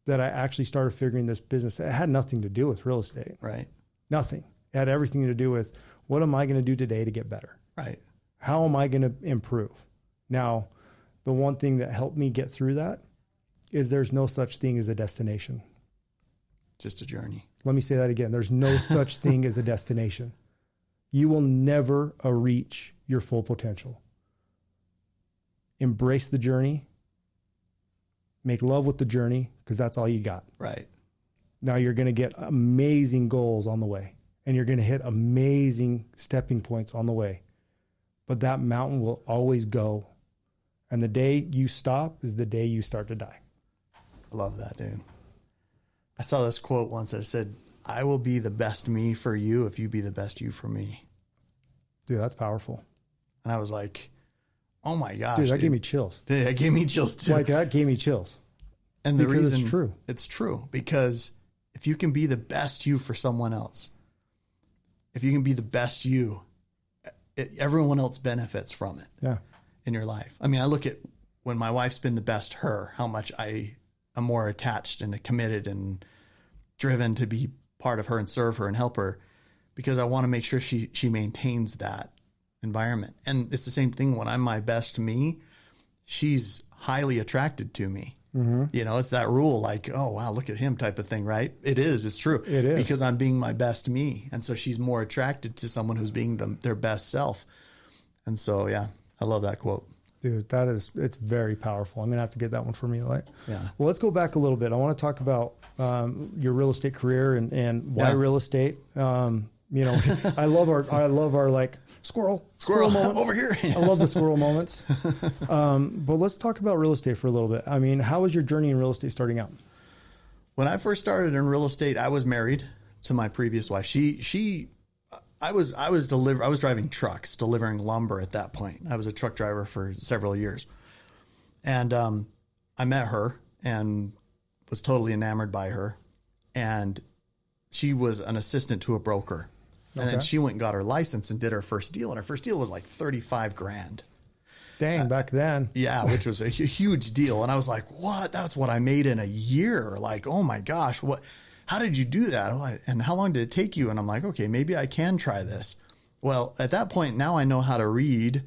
That I actually started figuring this business. It had nothing to do with real estate. Right. Nothing. It had everything to do with what am I going to do today to get better? Right. How am I going to improve? Now, the one thing that helped me get through that is there's no such thing as a destination. Just a journey. Let me say that again. There's no such thing as a destination. You will never reach your full potential. Embrace the journey. Make love with the journey because that's all you got. Right. Now you're going to get amazing goals on the way and you're going to hit amazing stepping points on the way. But that mountain will always go. And the day you stop is the day you start to die. I love that, dude. I saw this quote once that said, I will be the best me for you if you be the best you for me. Dude, that's powerful. And I was like, oh my gosh. Dude, that gave me chills. Dude, that gave me chills too. Like that gave me chills. And the reason it's true. It's true because if you can be the best you for someone else, if you can be the best you, everyone else benefits from it. Yeah. In your life. I mean, I look at when my wife's been the best her, how much I am more attached and committed and driven to be part of her and serve her and help her because I want to make sure she maintains that environment. And it's the same thing when I'm my best me, she's highly attracted to me. Mm-hmm. You know, it's that rule like, oh, wow, look at him type of thing, right? It is. It's true. It is. Because I'm being my best me. And so she's more attracted to someone who's being their best self. And so, yeah, I love that quote. Dude, it's very powerful. I'm going to have to get that one for me. Yeah. Well, let's go back a little bit. I want to talk about your real estate career and why real estate. I love our like squirrel moment. over here. I love the squirrel moments. But let's talk about real estate for a little bit. I mean, how was your journey in real estate starting out? When I first started in real estate, I was married to my previous wife. I was driving trucks, delivering lumber at that point. I was a truck driver for several years. And I met her and was totally enamored by her. And she was an assistant to a broker. And then she went and got her license and did her first deal. And her first deal was like $35,000. Dang, back then. Yeah, which was a huge deal. And I was like, what? That's what I made in a year. Like, oh my gosh, how did you do that? And how long did it take you? And I'm like, okay, maybe I can try this. Well, at that point, now I know how to read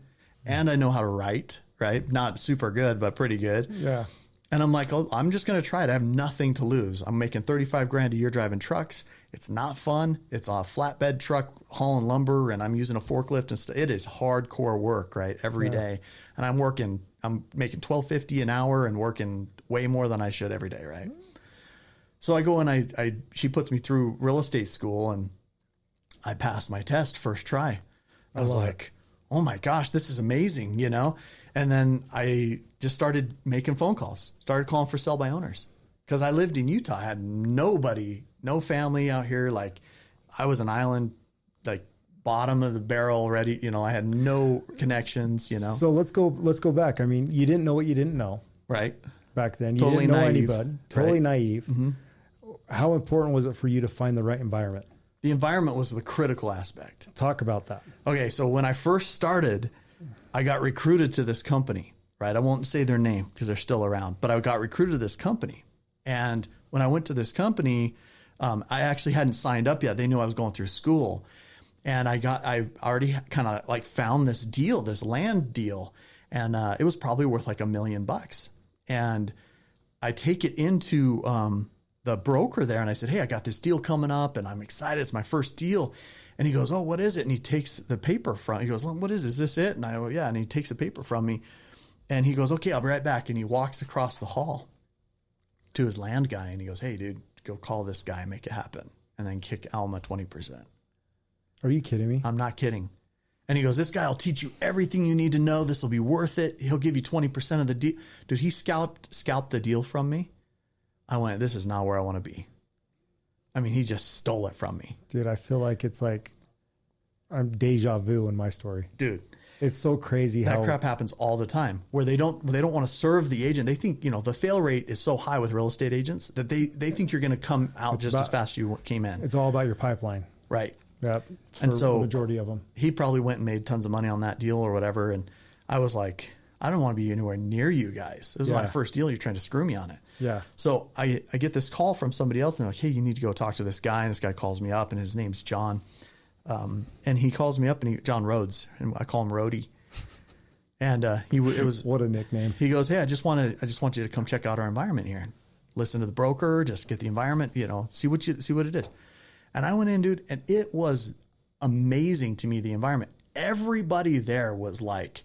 and I know how to write, right? Not super good, but pretty good. Yeah. And I'm like, oh, I'm just going to try it. I have nothing to lose. I'm making $35,000 a year driving trucks. It's not fun. It's a flatbed truck hauling lumber and I'm using a forklift and stuff. It is hardcore work, right? Every day. And I'm making $12.50 an hour and working way more than I should every day, right? So I go and she puts me through real estate school and I passed my test first try. I was like, oh my gosh, this is amazing, And then I just started making phone calls, started calling for sell by owners because I lived in Utah. I had nobody, no family out here. Like I was an island, like bottom of the barrel already. I had no connections, So let's go back. I mean, you didn't know what you didn't know. Right. Back then. You Totally didn't know naive. anybody. Totally Right. naive. Mm-hmm. How important was it for you to find the right environment? The environment was the critical aspect. Talk about that. Okay. So when I first started, I got recruited to this company, right? I won't say their name because they're still around, but I got recruited to this company. And when I went to this company, I actually hadn't signed up yet. They knew I was going through school. And I already kind of like found this deal, this land deal. And it was probably worth like $1 million. And I take it into the broker there and I said, hey, I got this deal coming up and I'm excited. It's my first deal. And he goes, oh, what is it? And he takes the paper he goes, well, what is this it? And I go, yeah. And he takes the paper from me and he goes, okay, I'll be right back. And he walks across the hall to his land guy. And he goes, hey, dude, go call this guy and make it happen. And then kick Alma 20%. Are you kidding me? I'm not kidding. And he goes, this guy will teach you everything you need to know. This will be worth it. He'll give you 20% of the deal. Dude, he scalped the deal from me. I went, this is not where I want to be. I mean, he just stole it from me. Dude, I feel like it's like I'm deja vu in my story. Dude. It's so crazy that crap happens all the time where they don't want to serve the agent. They think, the fail rate is so high with real estate agents that they think you're going to come out as fast as you came in. It's all about your pipeline. Right. Yep. And so the majority of them, he probably went and made tons of money on that deal or whatever. And I was like, I don't want to be anywhere near you guys. This is my first deal. You're trying to screw me on it. Yeah. So I get this call from somebody else and they're like, hey, you need to go talk to this guy. And this guy calls me up and his name's John. And he calls me up and John Rhodes, and I call him Rhodey. And it was what a nickname. He goes, hey, I just want you to come check out our environment here. Listen to the broker, just get the environment, see what it is. And I went in, dude, and it was amazing to me, the environment. Everybody there was like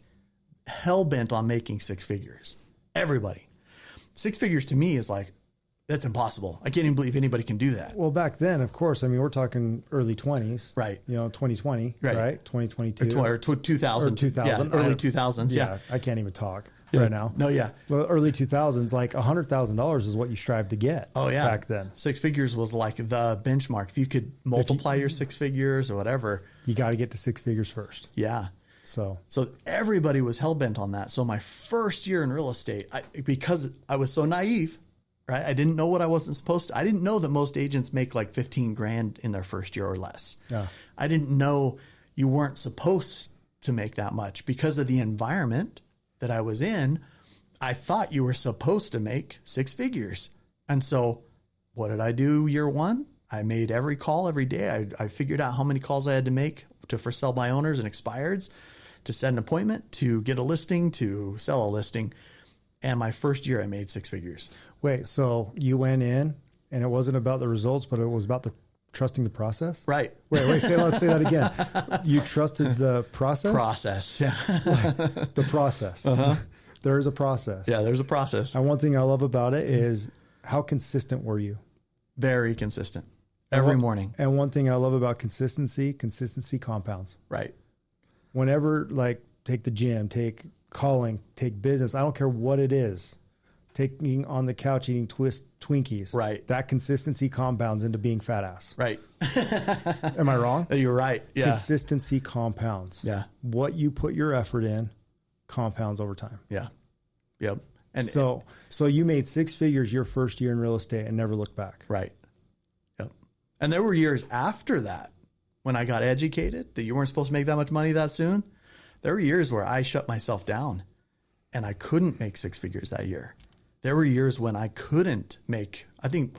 hell bent on making six figures. Everybody. Six figures to me is like, that's impossible. I can't even believe anybody can do that. Well, back then, of course, I mean, we're talking early 20s. Right. 2020, right? 2022. Or 2000. Or 2000. Yeah, early 2000s. Yeah. I can't even talk right now. No, yeah. Well, early 2000s, like $100,000 is what you strive to get. Oh, yeah. Back then. Six figures was like the benchmark. If you could multiply your six figures or whatever. You got to get to six figures first. Yeah. So everybody was hell bent on that. So my first year in real estate, because I was so naive, right? I didn't know what I wasn't supposed to. I didn't know that most agents make like 15 grand in their first year or less. Yeah. I didn't know you weren't supposed to make that much because of the environment that I was in. I thought you were supposed to make six figures. And so what did I do year one? I made every call every day. I figured out how many calls I had to make for sell by owners and expireds, to set an appointment, to get a listing, to sell a listing. And my first year I made six figures. Wait, so you went in and it wasn't about the results, but it was about the Trusting the process? Right. Let's say that again. You trusted the process? Process. Yeah. The process. There is a process. Yeah, there's a process. And one thing I love about it is how consistent were you? Very consistent. Every morning. And one thing I love about consistency compounds. Right. Whenever, like, take the gym, take calling, take business, I don't care what it is. Taking on the couch, eating Twinkies. Right. That consistency compounds into being fat ass. Right. Am I wrong? You're right. Yeah. Consistency compounds. Yeah. What you put your effort in compounds over time. Yeah. Yep. And so you made 6 figures your first year in real estate and never looked back. Right. Yep. And there were years after that when I got educated that you weren't supposed to make that much money that soon. There were years where I shut myself down and I couldn't make 6 figures that year. There were years when I couldn't make, I think,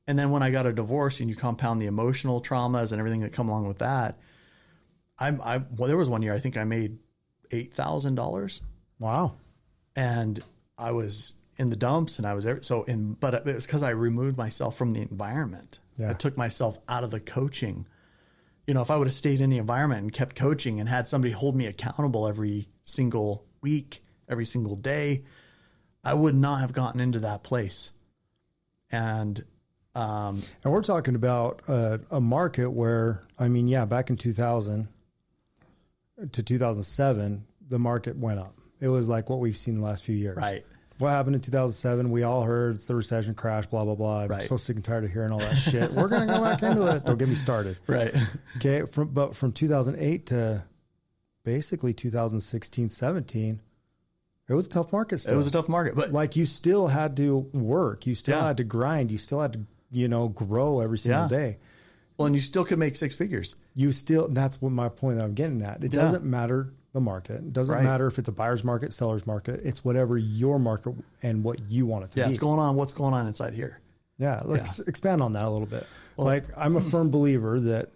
and then when I got a divorce and you compound the emotional traumas and everything that come along with that, there was one year I think I made $8,000. Wow. And I was in the dumps and I was but it was because I removed myself from the environment. Yeah. I took myself out of the coaching. You know, if I would have stayed in the environment and kept coaching and had somebody hold me accountable every single week, every single day, I would not have gotten into that place. And we're talking about a market where, I mean, yeah, back in 2000 to 2007, the market went up. It was like what we've seen the last few years. Right. What happened in 2007? We all heard it's the recession crash, blah, blah, blah. I'm Right. so sick and tired of hearing all that shit. We're going to go back into it. Don't get me started. Right. Okay. But from 2008 to basically 2016, 17, it was a tough market still. It was a tough market, but like you still had to work. You still Yeah. had to grind. You still had to, grow every single Yeah. day. well, and you still could make 6 figures. That's what my point that I'm getting at. It Yeah. doesn't matter the market. It doesn't Right. matter if it's a buyer's market, seller's market. It's whatever your market and what you want it to Yeah. be. What's going on inside here? Yeah. Let's expand on that a little bit. Well- Like I'm a firm believer that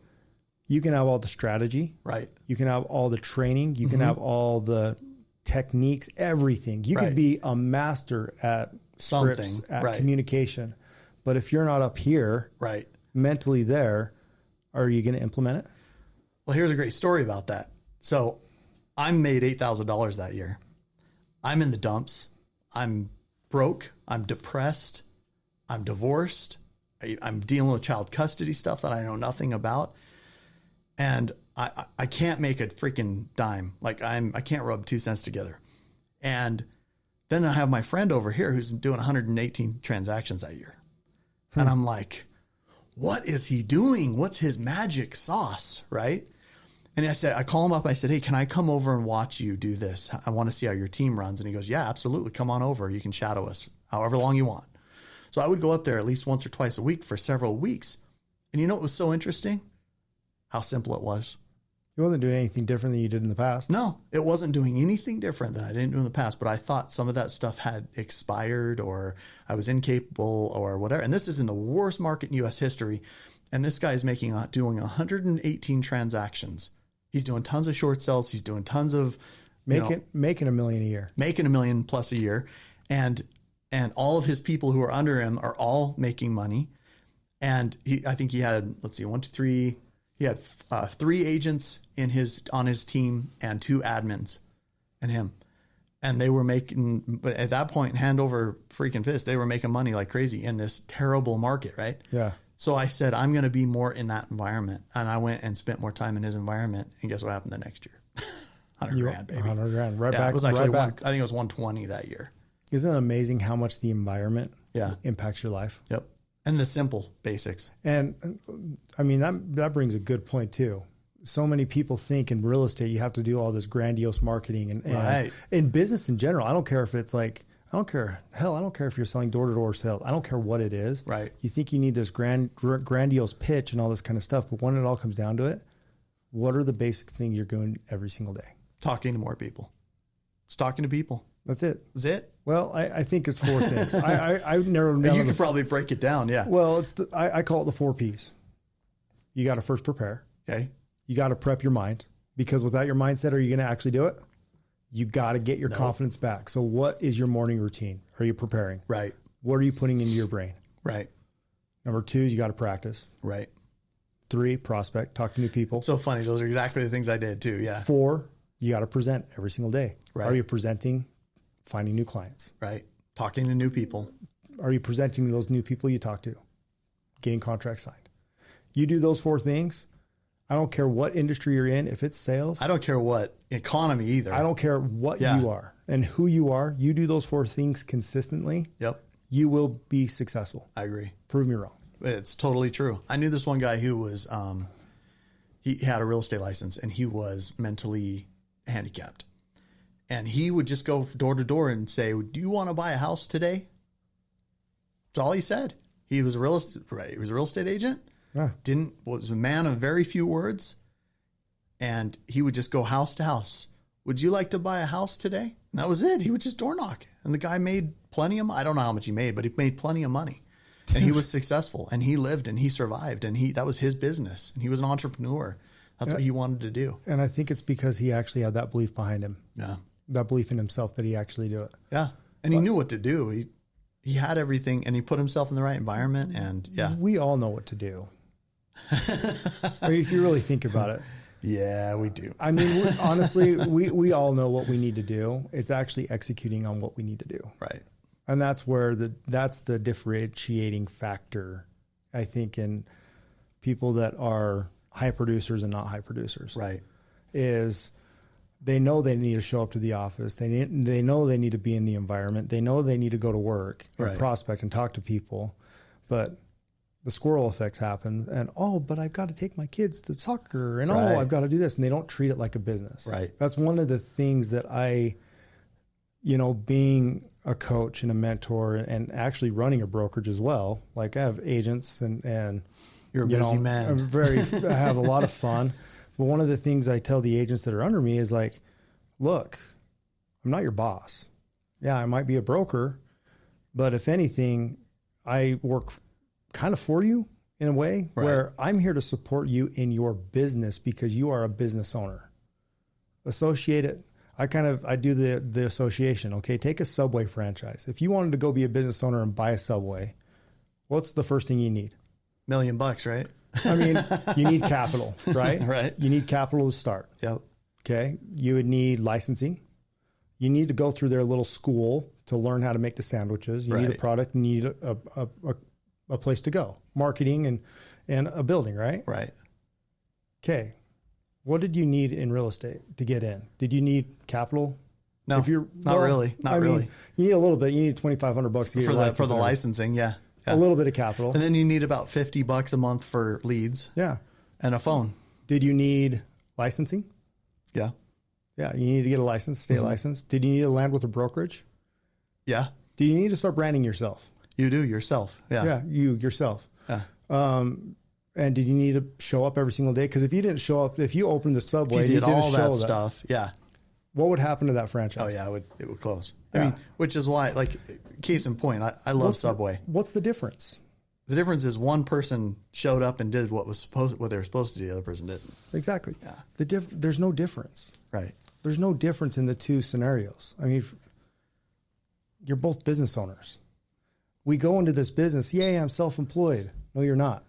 you can have all the strategy. Right. You can have all the training. You can have all the techniques, everything. You Right. can be a master at scripts, Something. at Right. communication. But if you're not up here, Right. mentally there, are you going to implement it? Well, here's a great story about that. So I made $8,000 that year. I'm in the dumps. I'm broke. I'm depressed. I'm divorced. I'm dealing with child custody stuff that I know nothing about. And I can't make a freaking dime. Like I can't rub 2 cents together. And then I have my friend over here who's doing 118 transactions that year. And I'm like, what is he doing? What's his magic sauce? Right. And I call him up. I said, hey, can I come over and watch you do this? I want to see how your team runs. And he goes, yeah, absolutely. Come on over. You can shadow us however long you want. So I would go up there at least once or twice a week for several weeks. And you know what was so interesting? How simple it was. You wasn't doing anything different than you did in the past. No, it wasn't doing anything different than I didn't do in the past, but I thought some of that stuff had expired or I was incapable or whatever. And this is in the worst market in U.S. history. And this guy is doing 118 transactions. He's doing tons of short sales. He's doing tons of Making $1 million a year. Making $1 million plus a year. And all of his people who are under him are all making money. And I think he had, 1, 2, 3. He had 3 agents on his team and 2 admins and him. And they were making, but at that point, hand over freaking fist, they were making money like crazy in this terrible market, right? Yeah. So I said, I'm going to be more in that environment. And I went and spent more time in his environment. And guess what happened the next year? 100 grand, baby. 100 grand. Right Yeah, back. it was actually right back. I think it was 120 that year. Isn't it amazing how much the environment impacts your life? Yep. And the simple basics. And I mean, that brings a good point too. So many people think in real estate, you have to do all this grandiose marketing and Right. in business in general. I don't care if it's like, I don't care if you're selling door-to-door sales. I don't care what it is. Right. You think you need this grandiose pitch and all this kind of stuff. But when it all comes down to it, what are the basic things you're doing every single day? Talking to more people. Just talking to people. That's it. That's it. Well, I think it's 4 things. I narrowed them down. You could probably break it down. Yeah. Well, I call it the 4 Ps. You got to first prepare. Okay. You got to prep your mind, because without your mindset, are you going to actually do it? You got to get your confidence back. So what is your morning routine? Are you preparing? Right. What are you putting into your brain? Right. Number 2 is you got to practice. Right. 3, prospect, talk to new people. So funny. Those are exactly the things I did too. Yeah. 4, you got to present every single day. Right. Are you presenting, finding new clients? Right. Talking to new people. Are you presenting to those new people you talk to? Getting contracts signed. You do those 4 things. I don't care what industry you're in. If it's sales, I don't care what economy either. I don't care what you are and who you are. You do those 4 things consistently. Yep. You will be successful. I agree. Prove me wrong. It's totally true. I knew this one guy who was, he had a real estate license and he was mentally handicapped. And he would just go door to door and say, do you want to buy a house today? That's all he said. He was a real estate agent. Yeah. Was a man of very few words. And he would just go house to house. Would you like to buy a house today? And that was it. He would just door knock. And the guy made plenty of, I don't know how much he made, but he made plenty of money. And he was successful and he lived and he survived and that was his business. And he was an entrepreneur. That's what he wanted to do. And I think it's because he actually had that belief behind him. Yeah. That belief in himself that he actually do it. Yeah. And he knew what to do. He had everything and he put himself in the right environment and yeah. We all know what to do. I mean, if you really think about it. Yeah, we do. I mean, honestly, we all know what we need to do. It's actually executing on what we need to do. Right. And that's where that's the differentiating factor, I think, in people that are high producers and not high producers. Right. Is they know they need to show up to the office. They know they need to be in the environment. They know they need to go to work and prospect and talk to people. But the squirrel effect happens and, but I've got to take my kids to soccer and, I've got to do this. And they don't treat it like a business. Right. That's one of the things that being a coach and a mentor and actually running a brokerage as well. Like I have agents and you're a busy man. I have a lot of fun. But one of the things I tell the agents that are under me is like, look, I'm not your boss. Yeah, I might be a broker, but if anything, I work kind of for you in a way where I'm here to support you in your business because you are a business owner. Associate it. I do the association. Okay. Take a Subway franchise. If you wanted to go be a business owner and buy a Subway, what's the first thing you need? $1 million, right? I mean, you need capital, right? Right. You need capital to start. Yep. Okay. You would need licensing. You need to go through their little school to learn how to make the sandwiches. You need a product. You need a place to go. Marketing and a building, right? Right. Okay. What did you need in real estate to get in? Did you need capital? No, not really. Not really. You need a little bit. You need $2,500 to get for the licensing. Yeah. A little bit of capital. And then you need about $50 a month for leads. Yeah. And a phone. Did you need licensing? Yeah. Yeah. You need to get a license, state license. Did you need to land with a brokerage? Yeah. Do you need to start branding yourself? You do yourself. Yeah. Yeah. You yourself. Yeah. And did you need to show up every single day? Because if you didn't show up, if you opened the Subway, if you did all that stuff. Yeah. What would happen to that franchise? Oh yeah, it would close. Yeah. I mean, which is why, like, case in point, I love Subway. What's the difference? The difference is one person showed up and did what they were supposed to do. The other person didn't. Exactly. Yeah. There's no difference. Right. There's no difference in the two scenarios. I mean, you're both business owners. We go into this business. Yay, I'm self-employed. No, you're not.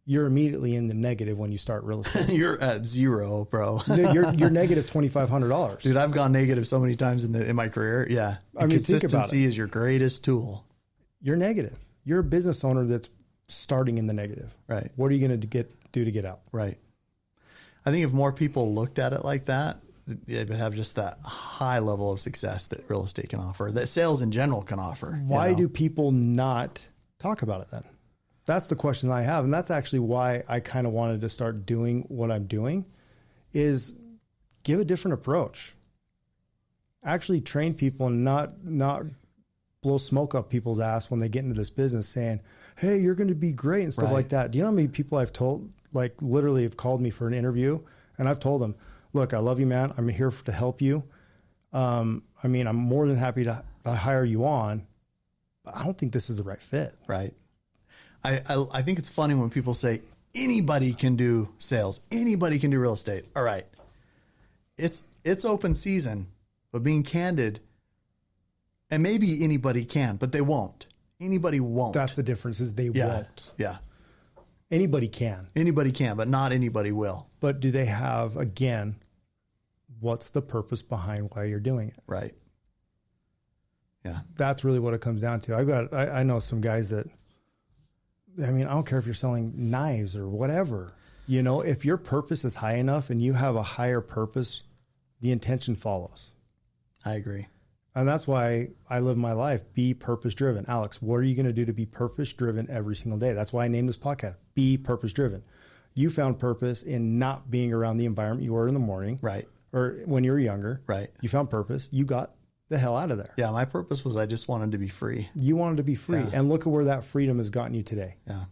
You're immediately in the negative when you start real estate. You're at zero, bro. you're negative $2,500. Dude, I've gone negative so many times in my career. Yeah. I mean, think about it. Consistency is your greatest tool. You're negative. You're a business owner that's starting in the negative. Right. What are you going to do to get out? Right. I think if more people looked at it like that, they would have just that high level of success that real estate can offer, that sales in general can offer. Why do people not talk about it then? That's the question I have. And that's actually why I kind of wanted to start doing what I'm doing, is give a different approach. Actually train people and not blow smoke up people's ass when they get into this business saying, hey, you're going to be great and stuff like that. Do you know how many people I've told, like literally have called me for an interview and I've told them, look, I love you, man. I'm here to help you. I mean, I'm more than happy to hire you on, but I don't think this is the right fit. Right. I think it's funny when people say anybody can do sales, anybody can do real estate. All right. It's open season, but being candid, and maybe anybody can, but they won't. Anybody won't. That's the difference is they won't. Yeah. Anybody can. Anybody can, but not anybody will. But do they have, again, what's the purpose behind why you're doing it? Right. Yeah. That's really what it comes down to. I know some guys that, I mean, I don't care if you're selling knives or whatever, you know, if your purpose is high enough and you have a higher purpose, the intention follows. I agree. And that's why I live my life, be purpose driven. Alex, what are you going to do to be purpose driven every single day? That's why I named this podcast, Be Purpose Driven. You found purpose in not being around the environment you were in the morning. Right. Or when you were younger. Right. You found purpose. You got the hell out of there. Yeah. My purpose was I just wanted to be free. You wanted to be free. Yeah. And look at where that freedom has gotten you today. Yeah.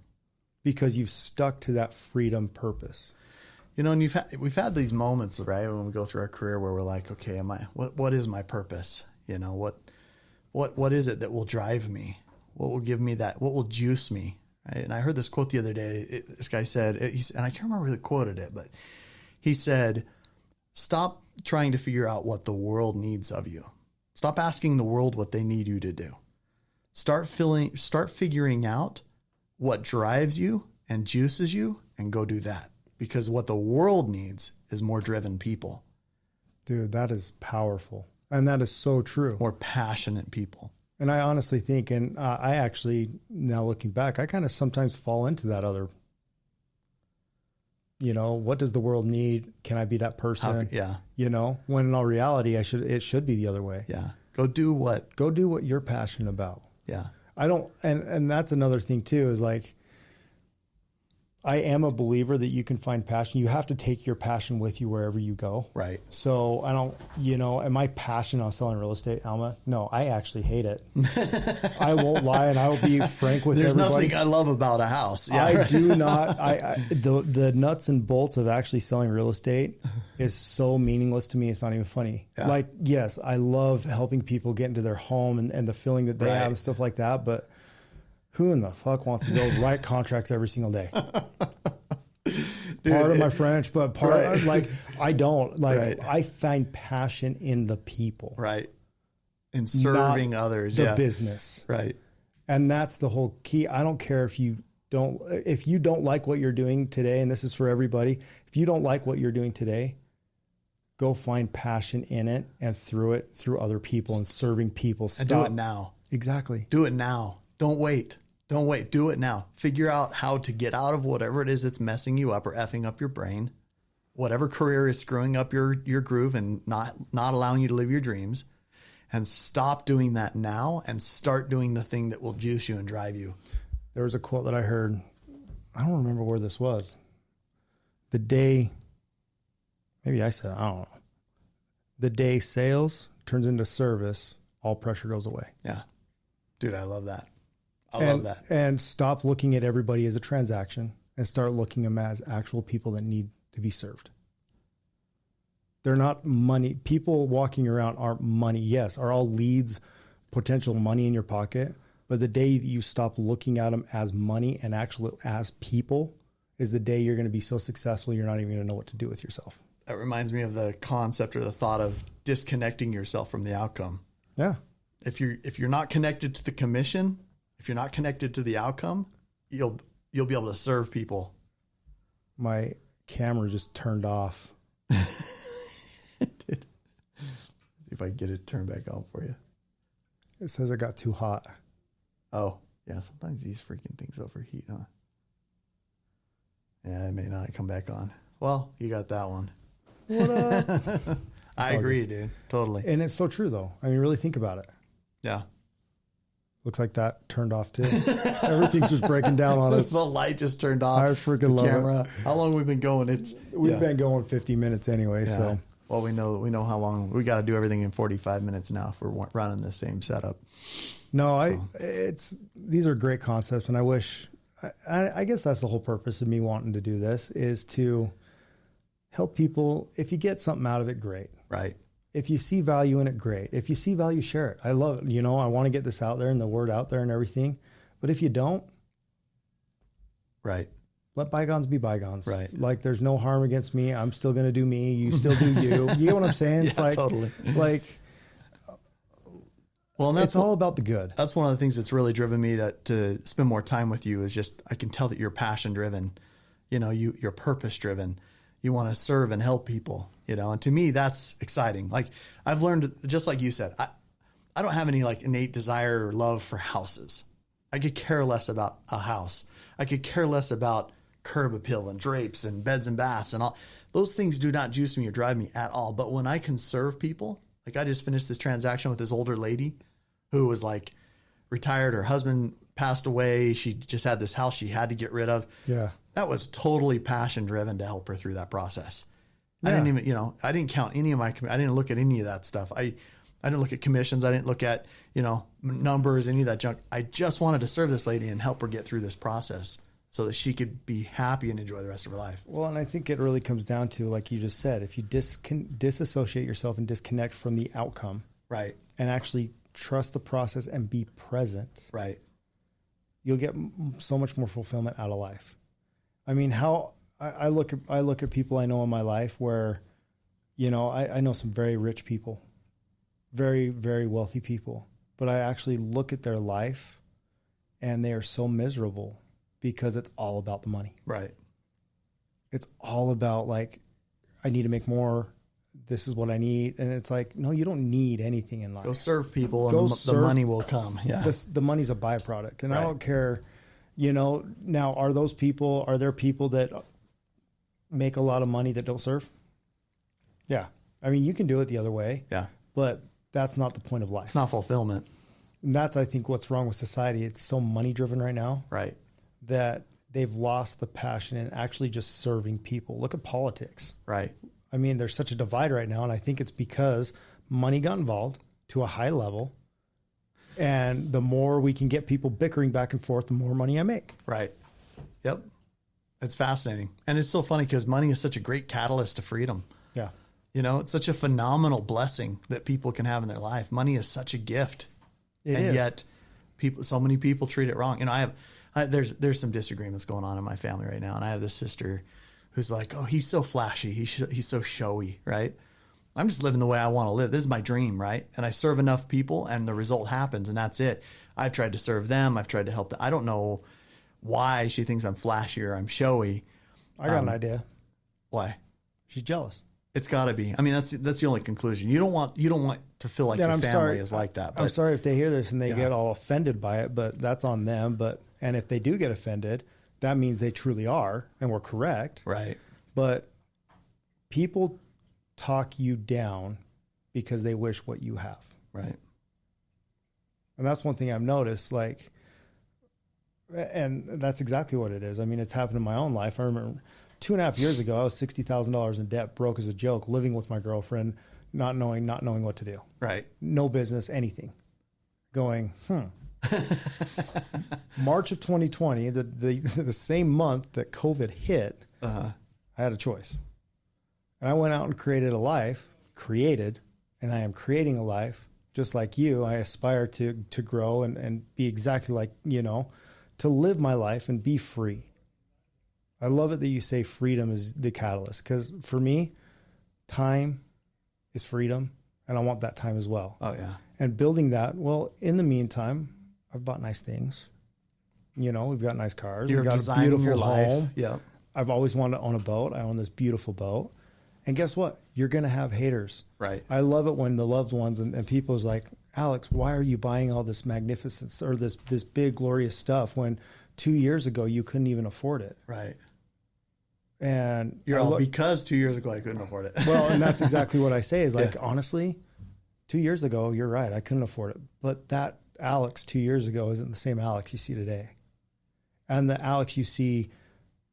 Because you've stuck to that freedom purpose. You know, and we've had these moments, right, when we go through our career where we're like, okay, what is my purpose? You know, what is it that will drive me? What will give me that? What will juice me? Right? And I heard this quote the other day. This guy said, and I can't remember who quoted it, but he said, stop trying to figure out what the world needs of you. Stop asking the world what they need you to do. Start figuring out what drives you and juices you and go do that. Because what the world needs is more driven people. Dude, that is powerful. And that is so true. More passionate people. And I honestly think, and I actually, now looking back, I kind of sometimes fall into that other, you know, what does the world need? Can I be that person? Yeah. You know, when in all reality, it should be the other way. Yeah. Go do what you're passionate about. Yeah. I don't, and that's another thing too, is like, I am a believer that you can find passion. You have to take your passion with you wherever you go. Right. So I don't, you know, am I passionate on selling real estate, Alma? No, I actually hate it. I won't lie, and I will be frank with everybody. There's nothing I love about a house. Yeah, I do not. The nuts and bolts of actually selling real estate is so meaningless to me. It's not even funny. Yeah. Like, yes, I love helping people get into their home and the feeling that they have and stuff like that, but who in the fuck wants to go write contracts every single day? Dude, pardon my French, but like I don't like. I find passion in the people, right? In serving others, the business, right? And that's the whole key. I don't care if you don't like what you're doing today, and this is for everybody. If you don't like what you're doing today, go find passion in it and through other people and serving people. And do it now. Exactly. Do it now. Don't wait. Don't wait. Do it now. Figure out how to get out of whatever it is that's messing you up or effing up your brain, whatever career is screwing up your groove and not allowing you to live your dreams, and stop doing that now and start doing the thing that will juice you and drive you. There was a quote that I heard. I don't remember where this was. The day, maybe I said, I don't know. The day sales turns into service, all pressure goes away. Yeah. Dude, I love that. I love that. And stop looking at everybody as a transaction and start looking at them as actual people that need to be served. They're not money. People walking around aren't money. Yes, are all leads, potential money in your pocket. But the day you stop looking at them as money and actually as people is the day you're going to be so successful you're not even going to know what to do with yourself. That reminds me of the concept or the thought of disconnecting yourself from the outcome. Yeah. If you're not connected to the commission, if you're not connected to the outcome, you'll be able to serve people. My camera just turned off. Dude, see if I can get it turned back on for you. It says it got too hot. Oh, yeah. Sometimes these freaking things overheat, huh? Yeah, it may not come back on. Well, you got that one. What up? I agree, dude. Totally. And it's so true, though. I mean, really think about it. Yeah. Looks like that turned off too. Everything's just breaking down on us. The light just turned off. I freaking love camera. it. How long we've been going? We've been going 50 minutes anyway. Yeah. So well, we know how long we got to do everything in 45 minutes now if we're running the same setup. No, these are great concepts, and I wish. I guess that's the whole purpose of me wanting to do this is to help people. If you get something out of it, great. Right. If you see value in it, great. If you see value, share it. I love it. You know, I want to get this out there and the word out there and everything. But if you don't, right. Let bygones be bygones. Right. Like there's no harm against me. I'm still going to do me. You still do you. You get what I'm saying? Yeah, it's like, totally. Like Well, and it's all about the good. That's one of the things that's really driven me to spend more time with you is just, I can tell that you're passion driven, you know, you're purpose driven. You want to serve and help people, you know, and to me, that's exciting. Like I've learned, just like you said, I don't have any like innate desire or love for houses. I could care less about a house. I could care less about curb appeal and drapes and beds and baths and all those things do not juice me or drive me at all. But when I can serve people, like I just finished this transaction with this older lady who was like retired. Her husband passed away. She just had this house she had to get rid of. Yeah. That was totally passion driven to help her through that process. Yeah. I didn't even, you know, I didn't count any of I didn't look at any of that stuff. I didn't look at commissions. I didn't look at, you know, numbers, any of that junk. I just wanted to serve this lady and help her get through this process so that she could be happy and enjoy the rest of her life. Well, and I think it really comes down to, like you just said, if you disassociate yourself and disconnect from the outcome, right, and actually trust the process and be present, right, you'll get so much more fulfillment out of life. I mean, how I look at people I know in my life where, you know, I know some very rich people, very, very wealthy people, but I actually look at their life and they are so miserable because it's all about the money. right. It's all about like, I need to make more. This is what I need. And it's like, no, you don't need anything in life. Go serve people and the money will come. Yeah. The money's a byproduct. And Right. I don't care, you know, now are there people that make a lot of money that don't serve? Yeah. I mean, you can do it the other way. Yeah. But that's not the point of life. It's not fulfillment. And that's, I think, what's wrong with society. It's so money driven right now. Right. That they've lost the passion in actually just serving people. Look at politics. Right. I mean, there's such a divide right now, and I think it's because money got involved to a high level, and the more we can get people bickering back and forth, the more money I make. Right. Yep. It's fascinating. And it's so funny because money is such a great catalyst to freedom. Yeah. You know, it's such a phenomenal blessing that people can have in their life. Money is such a gift. It and is. Yet so many people treat it wrong. You know, there's some disagreements going on in my family right now. And I have this sister who's like, oh, he's so flashy. He's so showy, right? I'm just living the way I want to live. This is my dream, right? And I serve enough people and the result happens and that's it. I've tried to serve them. I've tried to help them. I don't know why she thinks I'm flashy or I'm showy. I got an idea. Why? She's jealous. It's got to be. I mean, that's the only conclusion. You don't want to feel like your family is like that. But I'm sorry if they hear this and they get all offended by it, but that's on them. And if they do get offended, that means they truly are, and we're correct. Right. But people talk you down because they wish what you have. Right. And that's one thing I've noticed, like, and that's exactly what it is. I mean, it's happened in my own life. I remember 2.5 years ago, I was $60,000 in debt, broke as a joke, living with my girlfriend, not knowing what to do. Right. No business, anything. Going, March of 2020, the same month that COVID hit, I had a choice. And I went out and created, and I am creating a life just like you. I aspire to grow and be exactly like, you know, to live my life and be free. I love it that you say freedom is the catalyst, because for me, time is freedom, and I want that time as well. Oh, yeah. And building that, well, in the meantime, I've bought nice things. You know, we've got nice cars. You're We've got a designing beautiful your life. home. Yeah. I've always wanted to own a boat. I own this beautiful boat. And guess what? You're going to have haters. Right. I love it when the loved ones and people's like, Alex, why are you buying all this magnificence or this big, glorious stuff when 2 years ago you couldn't even afford it? Right. And because 2 years ago I couldn't afford it. Well, and that's exactly what I say is like, honestly, 2 years ago, you're right. I couldn't afford it. But that Alex 2 years ago isn't the same Alex you see today. And the Alex you see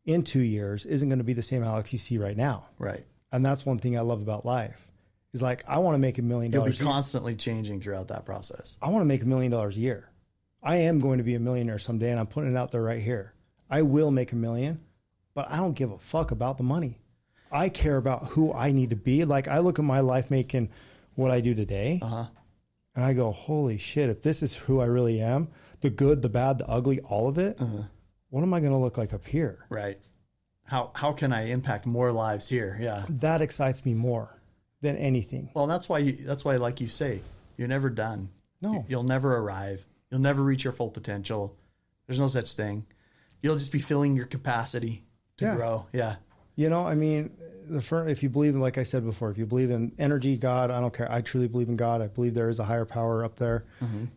in 2 years isn't going to be the same Alex you see right now. Right. And that's one thing I love about life is like, I want to make $1 million. You'll be constantly changing throughout that process. I want to make $1 million a year. I am going to be a millionaire someday, and I'm putting it out there right here. I will make $1 million, but I don't give a fuck about the money. I care about who I need to be. Like, I look at my life making what I do today, and I go, holy shit, if this is who I really am, the good, the bad, the ugly, all of it, what am I going to look like up here? Right. How can I impact more lives here? Yeah. That excites me more than anything. Well, that's why, like you say, you're never done. No. You'll never arrive. You'll never reach your full potential. There's no such thing. You'll just be filling your capacity to grow. Yeah. You know, I mean, if you believe in, like I said before, if you believe in energy, God, I don't care. I truly believe in God. I believe there is a higher power up there.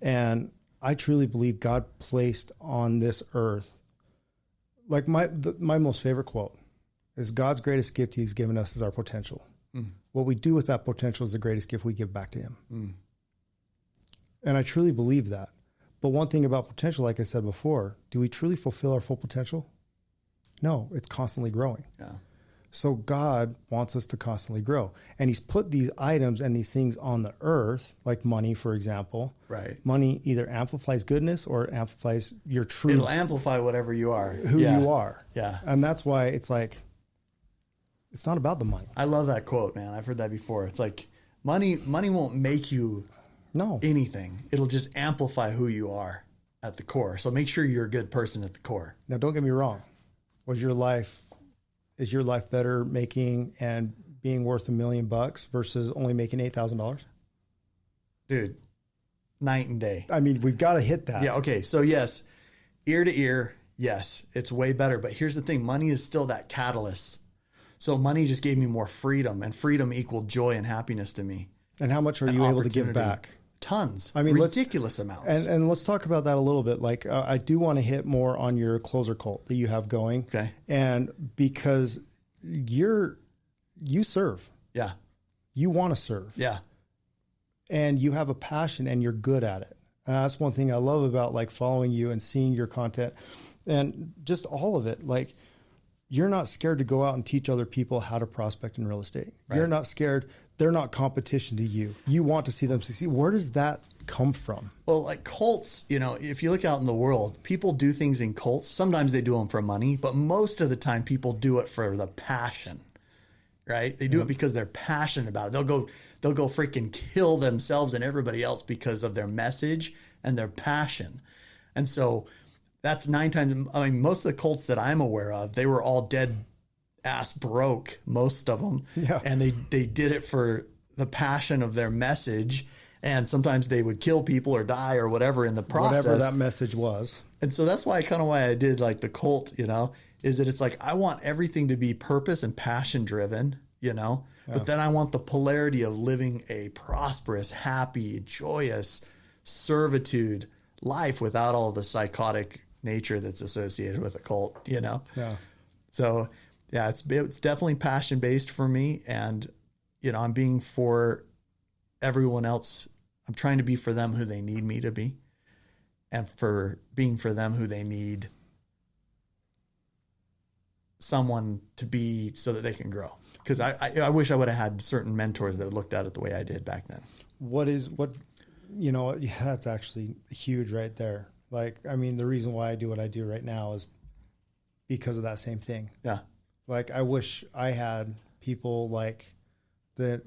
And I truly believe God placed on this earth, like my most favorite quote is, God's greatest gift he's given us is our potential. What we do with that potential is the greatest gift we give back to him. And I truly believe that. But one thing about potential, like I said before, do we truly fulfill our full potential? No, it's constantly growing. Yeah. So God wants us to constantly grow. And he's put these items and these things on the earth, like money, for example. Right. Money either amplifies goodness or amplifies your true. It'll amplify whatever you are. Who you are. Yeah. And that's why it's like, it's not about the money. I love that quote, man. I've heard that before. It's like money won't make you anything. It'll just amplify who you are at the core. So make sure you're a good person at the core. Now, don't get me wrong. Is your life better making and being worth $1 million versus only making $8,000? Dude, night and day. I mean, we've got to hit that. Yeah. Okay. So yes, ear to ear. Yes, it's way better. But here's the thing. Money is still that catalyst. So money just gave me more freedom, and freedom equaled joy and happiness to me. And how much are you able to give back? Tons. I mean, ridiculous amounts. And let's talk about that a little bit. Like, I do want to hit more on your closer cult that you have going. Okay. And because you serve. Yeah. You want to serve. Yeah. And you have a passion and you're good at it. And that's one thing I love about like following you and seeing your content and just all of it. Like, you're not scared to go out and teach other people how to prospect in real estate. Right. You're not scared. They're not competition to you. You want to see them succeed. Where does that come from? Well, like cults, you know, if you look out in the world, people do things in cults. Sometimes they do them for money, but most of the time people do it for the passion, right? They do it because they're passionate about it. They'll go freaking kill themselves and everybody else because of their message and their passion. And so that's 9 times. I mean, most of the cults that I'm aware of, they were all dead ass broke, most of them. Yeah. And they did it for the passion of their message. And sometimes they would kill people or die or whatever in the process. Whatever that message was. And so that's why I did like the cult, you know, is that it's like, I want everything to be purpose and passion driven, you know, but then I want the polarity of living a prosperous, happy, joyous servitude life without all the psychotic nature that's associated with a cult, you know? Yeah. So yeah, it's definitely passion based for me. And, you know, I'm being for everyone else. I'm trying to be for them who they need me to be, and for being for them who they need someone to be so that they can grow. Because I wish I would have had certain mentors that looked at it the way I did back then. You know, that's actually huge right there. Like, I mean, the reason why I do what I do right now is because of that same thing. Yeah. Like, I wish I had people like the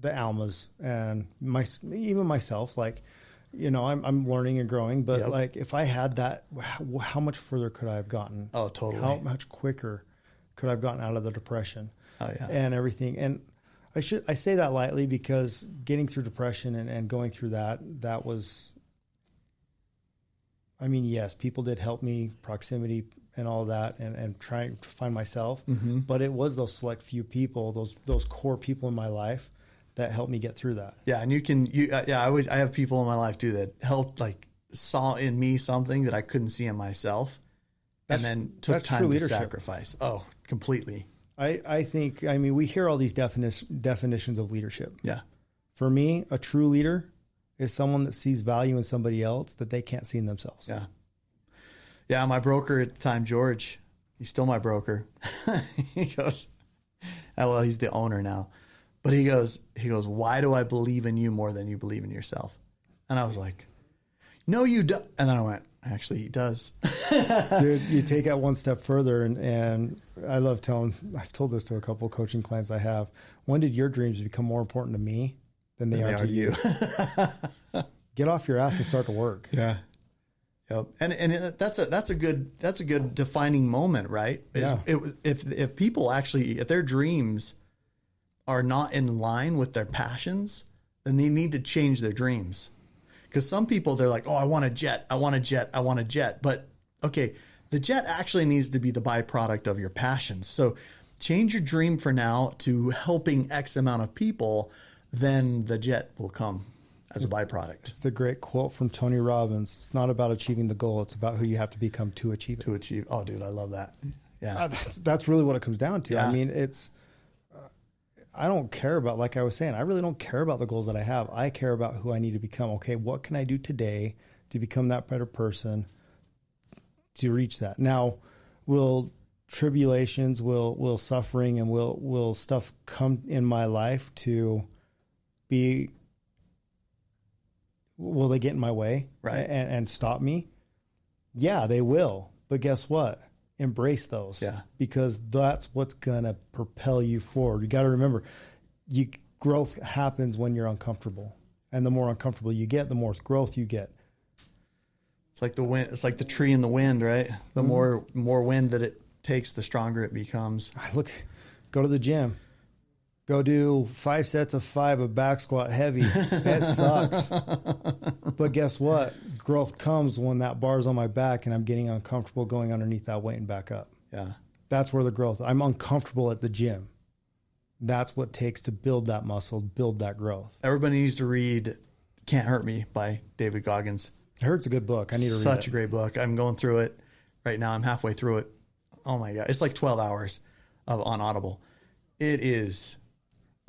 Almas and even myself. Like, you know, I'm learning and growing, but like, if I had that, how much further could I have gotten? Oh, totally. How much quicker could I have gotten out of the depression? Oh yeah. And everything. And I say that lightly because getting through depression and going through that was, I mean, yes, people did help me, proximity and all that, and trying to find myself. Mm-hmm. But it was those select few people, those core people in my life that helped me get through that. Yeah. And I have people in my life too that helped, like, saw in me something that I couldn't see in myself, and then took time to sacrifice. Oh, completely. I think, I mean, we hear all these definitions of leadership. Yeah. For me, a true leader is someone that sees value in somebody else that they can't see in themselves. Yeah. Yeah. My broker at the time, George, he's still my broker. He goes, well, he's the owner now, but he goes, why do I believe in you more than you believe in yourself? And I was like, no, you don't. And then I went, actually, he does. Dude, you take it one step further, and I love I've told this to a couple of coaching clients I have. When did your dreams become more important to me than they are to you? Get off your ass and start to work. Yeah. Yep. And that's a good defining moment, right? Yeah. If people actually, if their dreams are not in line with their passions, then they need to change their dreams. Because some people, they're like, oh, I want a jet. I want a jet. I want a jet. But okay, the jet actually needs to be the byproduct of your passions. So change your dream for now to helping X amount of people, then the jet will come as a byproduct. It's the great quote from Tony Robbins. It's not about achieving the goal. It's about who you have to become to achieve it. To achieve. Oh, dude, I love that. Yeah. That's really what it comes down to. Yeah. I mean, I don't care about, like I was saying, I really don't care about the goals that I have. I care about who I need to become. Okay, what can I do today to become that better person to reach that? Now, will tribulations, will suffering, and will stuff come in my life to be, will they get in my way and stop me? Yeah, they will. But guess what? Embrace those, because that's what's going to propel you forward. You got to remember, growth happens when you're uncomfortable, and the more uncomfortable you get, the more growth you get. It's like the wind. It's like the tree in the wind, right? The more wind that it takes, the stronger it becomes. Go to the gym. Go do 5 sets of 5 of back squat heavy. That sucks. But guess what? Growth comes when that bar's on my back and I'm getting uncomfortable going underneath that weight and back up. Yeah. That's where the growth. I'm uncomfortable at the gym. That's what it takes to build that muscle, build that growth. Everybody needs to read Can't Hurt Me by David Goggins. I heard it's a good book. I need to read it. Such a great book. I'm going through it right now. I'm halfway through it. Oh my God. It's like 12 hours on Audible. It is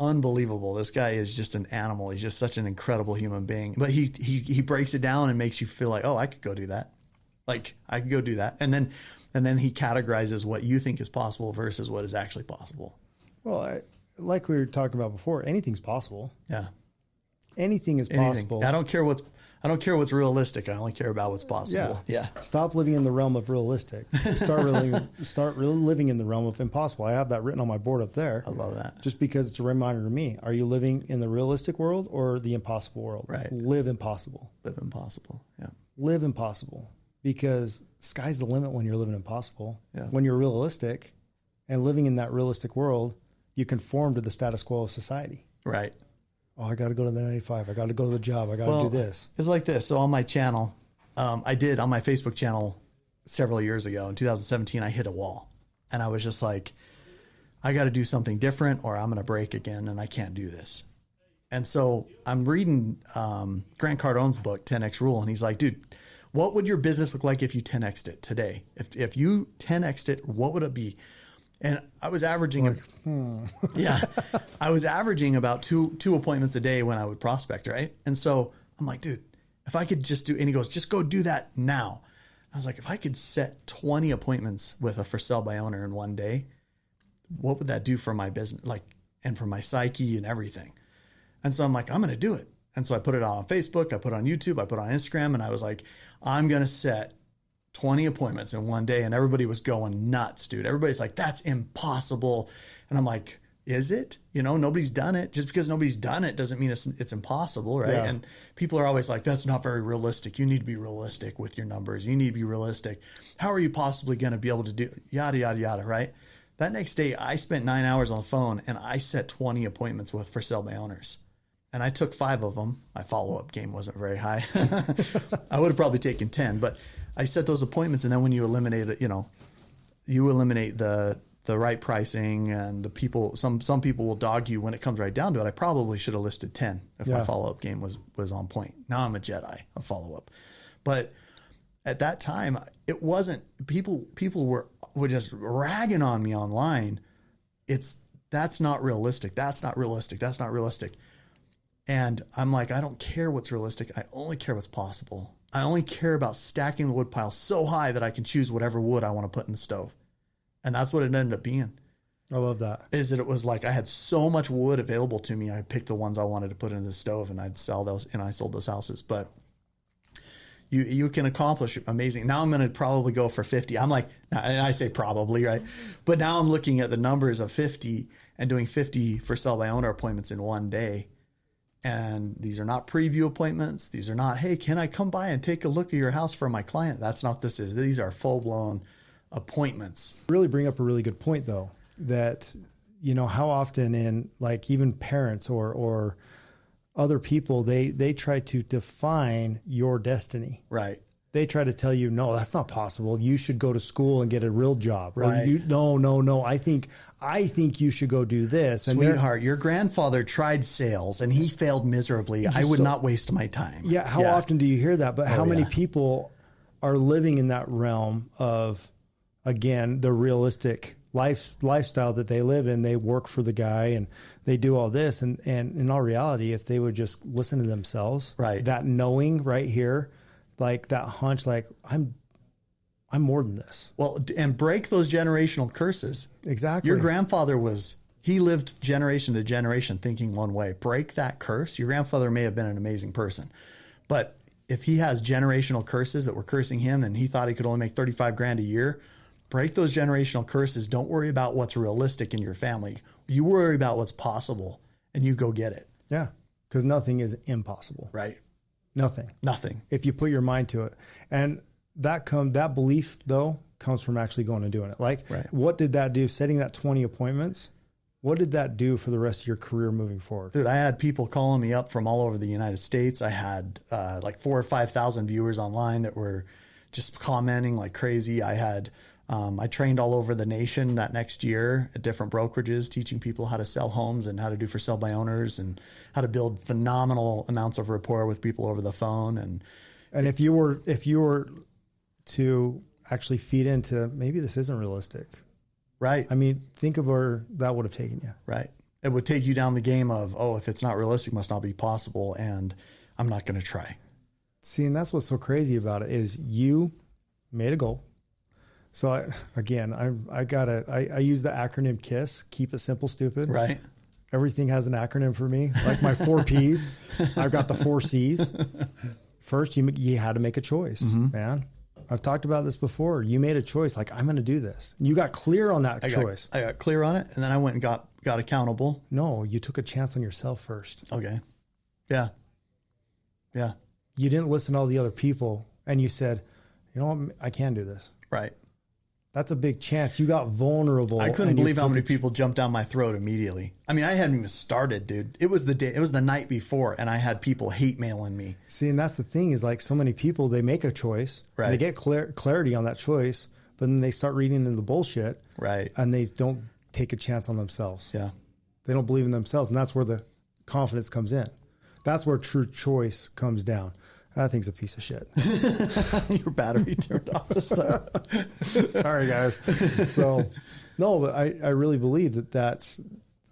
unbelievable. This guy is just an animal. He's just such an incredible human being. But he breaks it down and makes you feel like, oh, I could go do that. Like I could go do that. And then he categorizes what you think is possible versus what is actually possible. Well, like we were talking about before, anything's possible. Yeah. Anything is possible. I don't care what's realistic. I only care about what's possible. Yeah. Stop living in the realm of realistic. Start really living in the realm of impossible. I have that written on my board up there. I love that. Just because it's a reminder to me. Are you living in the realistic world or the impossible world? Right. Live impossible. Live impossible. Yeah. Live impossible, because sky's the limit when you're living impossible. Yeah. When you're realistic and living in that realistic world, you conform to the status quo of society. Right. Oh, I got to go to the 95. I got to go to the job. I got to do this. It's like this. So on my channel, I did on my Facebook channel several years ago in 2017, I hit a wall and I was just like, I got to do something different or I'm going to break again and I can't do this. And so I'm reading Grant Cardone's book, 10X Rule. And he's like, dude, what would your business look like if you 10X'd it today? If you 10X'd it, what would it be? And I was averaging, I was averaging about two appointments a day when I would prospect, right? And so I'm like, dude, if I could just do, and he goes, just go do that now. I was like, if I could set 20 appointments with a for sale by owner in one day, what would that do for my business, like, and for my psyche and everything? And so I'm like, I'm going to do it. And so I put it on Facebook, I put it on YouTube, I put it on Instagram, and I was like, I'm going to set 20 appointments in one day. And everybody was going nuts, dude. Everybody's like, that's impossible. And I'm like, is it? You know, nobody's done it. Just because nobody's done it doesn't mean it's impossible, right? Yeah. And people are always like, that's not very realistic. You need to be realistic with your numbers. You need to be realistic. How are you possibly going to be able to do yada, yada, yada, right? That next day, I spent 9 hours on the phone and I set 20 appointments with for sale by owners. And I took 5 of them. My follow-up game wasn't very high. I would have probably taken 10, but I set those appointments. And then when you eliminate it, you eliminate the right pricing and the people, some people will dog you when it comes right down to it. I probably should have listed 10 if my follow-up game was on point. Now I'm a Jedi of follow-up. But at that time, it wasn't, people were just ragging on me online. That's not realistic. That's not realistic. That's not realistic. And I'm like, I don't care what's realistic. I only care what's possible. I only care about stacking the wood pile so high that I can choose whatever wood I want to put in the stove. And that's what it ended up being. I love that. Is that it was like I had so much wood available to me. I picked the ones I wanted to put in the stove and I'd sell those, and I sold those houses. But you can accomplish amazing. Now I'm going to probably go for 50. I'm like, and I say probably, right? But now I'm looking at the numbers of 50 and doing 50 for sell by owner appointments in one day. And these are not preview appointments. These are not, hey, can I come by and take a look at your house for my client? That's not what this is. These are full-blown appointments. Really bring up a really good point, though, that, how often in like even parents or other people, they try to define your destiny. Right. They try to tell you, no, that's not possible. You should go to school and get a real job. Right. Or no. I think you should go do this. And Sweetheart, your grandfather tried sales and he failed miserably. I would not waste my time. Yeah. How often do you hear that? But how many yeah. people are living in that realm of, again, the realistic lifestyle that they live in? They work for the guy and they do all this. And in all reality, if they would just listen to themselves, right, that knowing right here, like that hunch, like I'm more than this. Well, and break those generational curses. Exactly. Your grandfather he lived generation to generation thinking one way. Break that curse. Your grandfather may have been an amazing person, but if he has generational curses that were cursing him and he thought he could only make 35 grand a year, break those generational curses. Don't worry about what's realistic in your family. You worry about what's possible and you go get it. Yeah. Because nothing is impossible. Right. Nothing. If you put your mind to it. And that belief though comes from actually going and doing it. Like, What did that do? Setting that 20 appointments. What did that do for the rest of your career moving forward? Dude, I had people calling me up from all over the United States. I had like 4,000 or 5,000 viewers online that were just commenting like crazy. I had I trained all over the nation that next year at different brokerages, teaching people how to sell homes and how to do for sale by owners and how to build phenomenal amounts of rapport with people over the phone. And if you were to actually feed into, maybe this isn't realistic. Right. I mean, think of where that would have taken you. Right. It would take you down the game of, if it's not realistic, it must not be possible. And I'm not going to try. See, and that's what's so crazy about it is you made a goal. So I use the acronym KISS, keep it simple, stupid. Right. Everything has an acronym for me, like my 4 Ps. I've got the 4 Cs. First, you had to make a choice, man. I've talked about this before. You made a choice, like, I'm going to do this. You got clear on that choice. I got clear on it, and then I went and got accountable. No, you took a chance on yourself first. Okay. Yeah. Yeah. You didn't listen to all the other people, and you said, you know what, I can do this. Right. That's a big chance. You got vulnerable. I couldn't believe how many people jumped down my throat immediately. I mean, I hadn't even started, dude. It was the night before, and I had people hate mailing me. See, and that's the thing is, like, so many people, they make a choice. Right. They get clarity on that choice, but then they start reading into the bullshit. Right. And they don't take a chance on themselves. Yeah. They don't believe in themselves, and that's where the confidence comes in. That's where true choice comes down. That thing's a piece of shit. Your battery turned off. Sorry, guys. So, no, but I really believe that's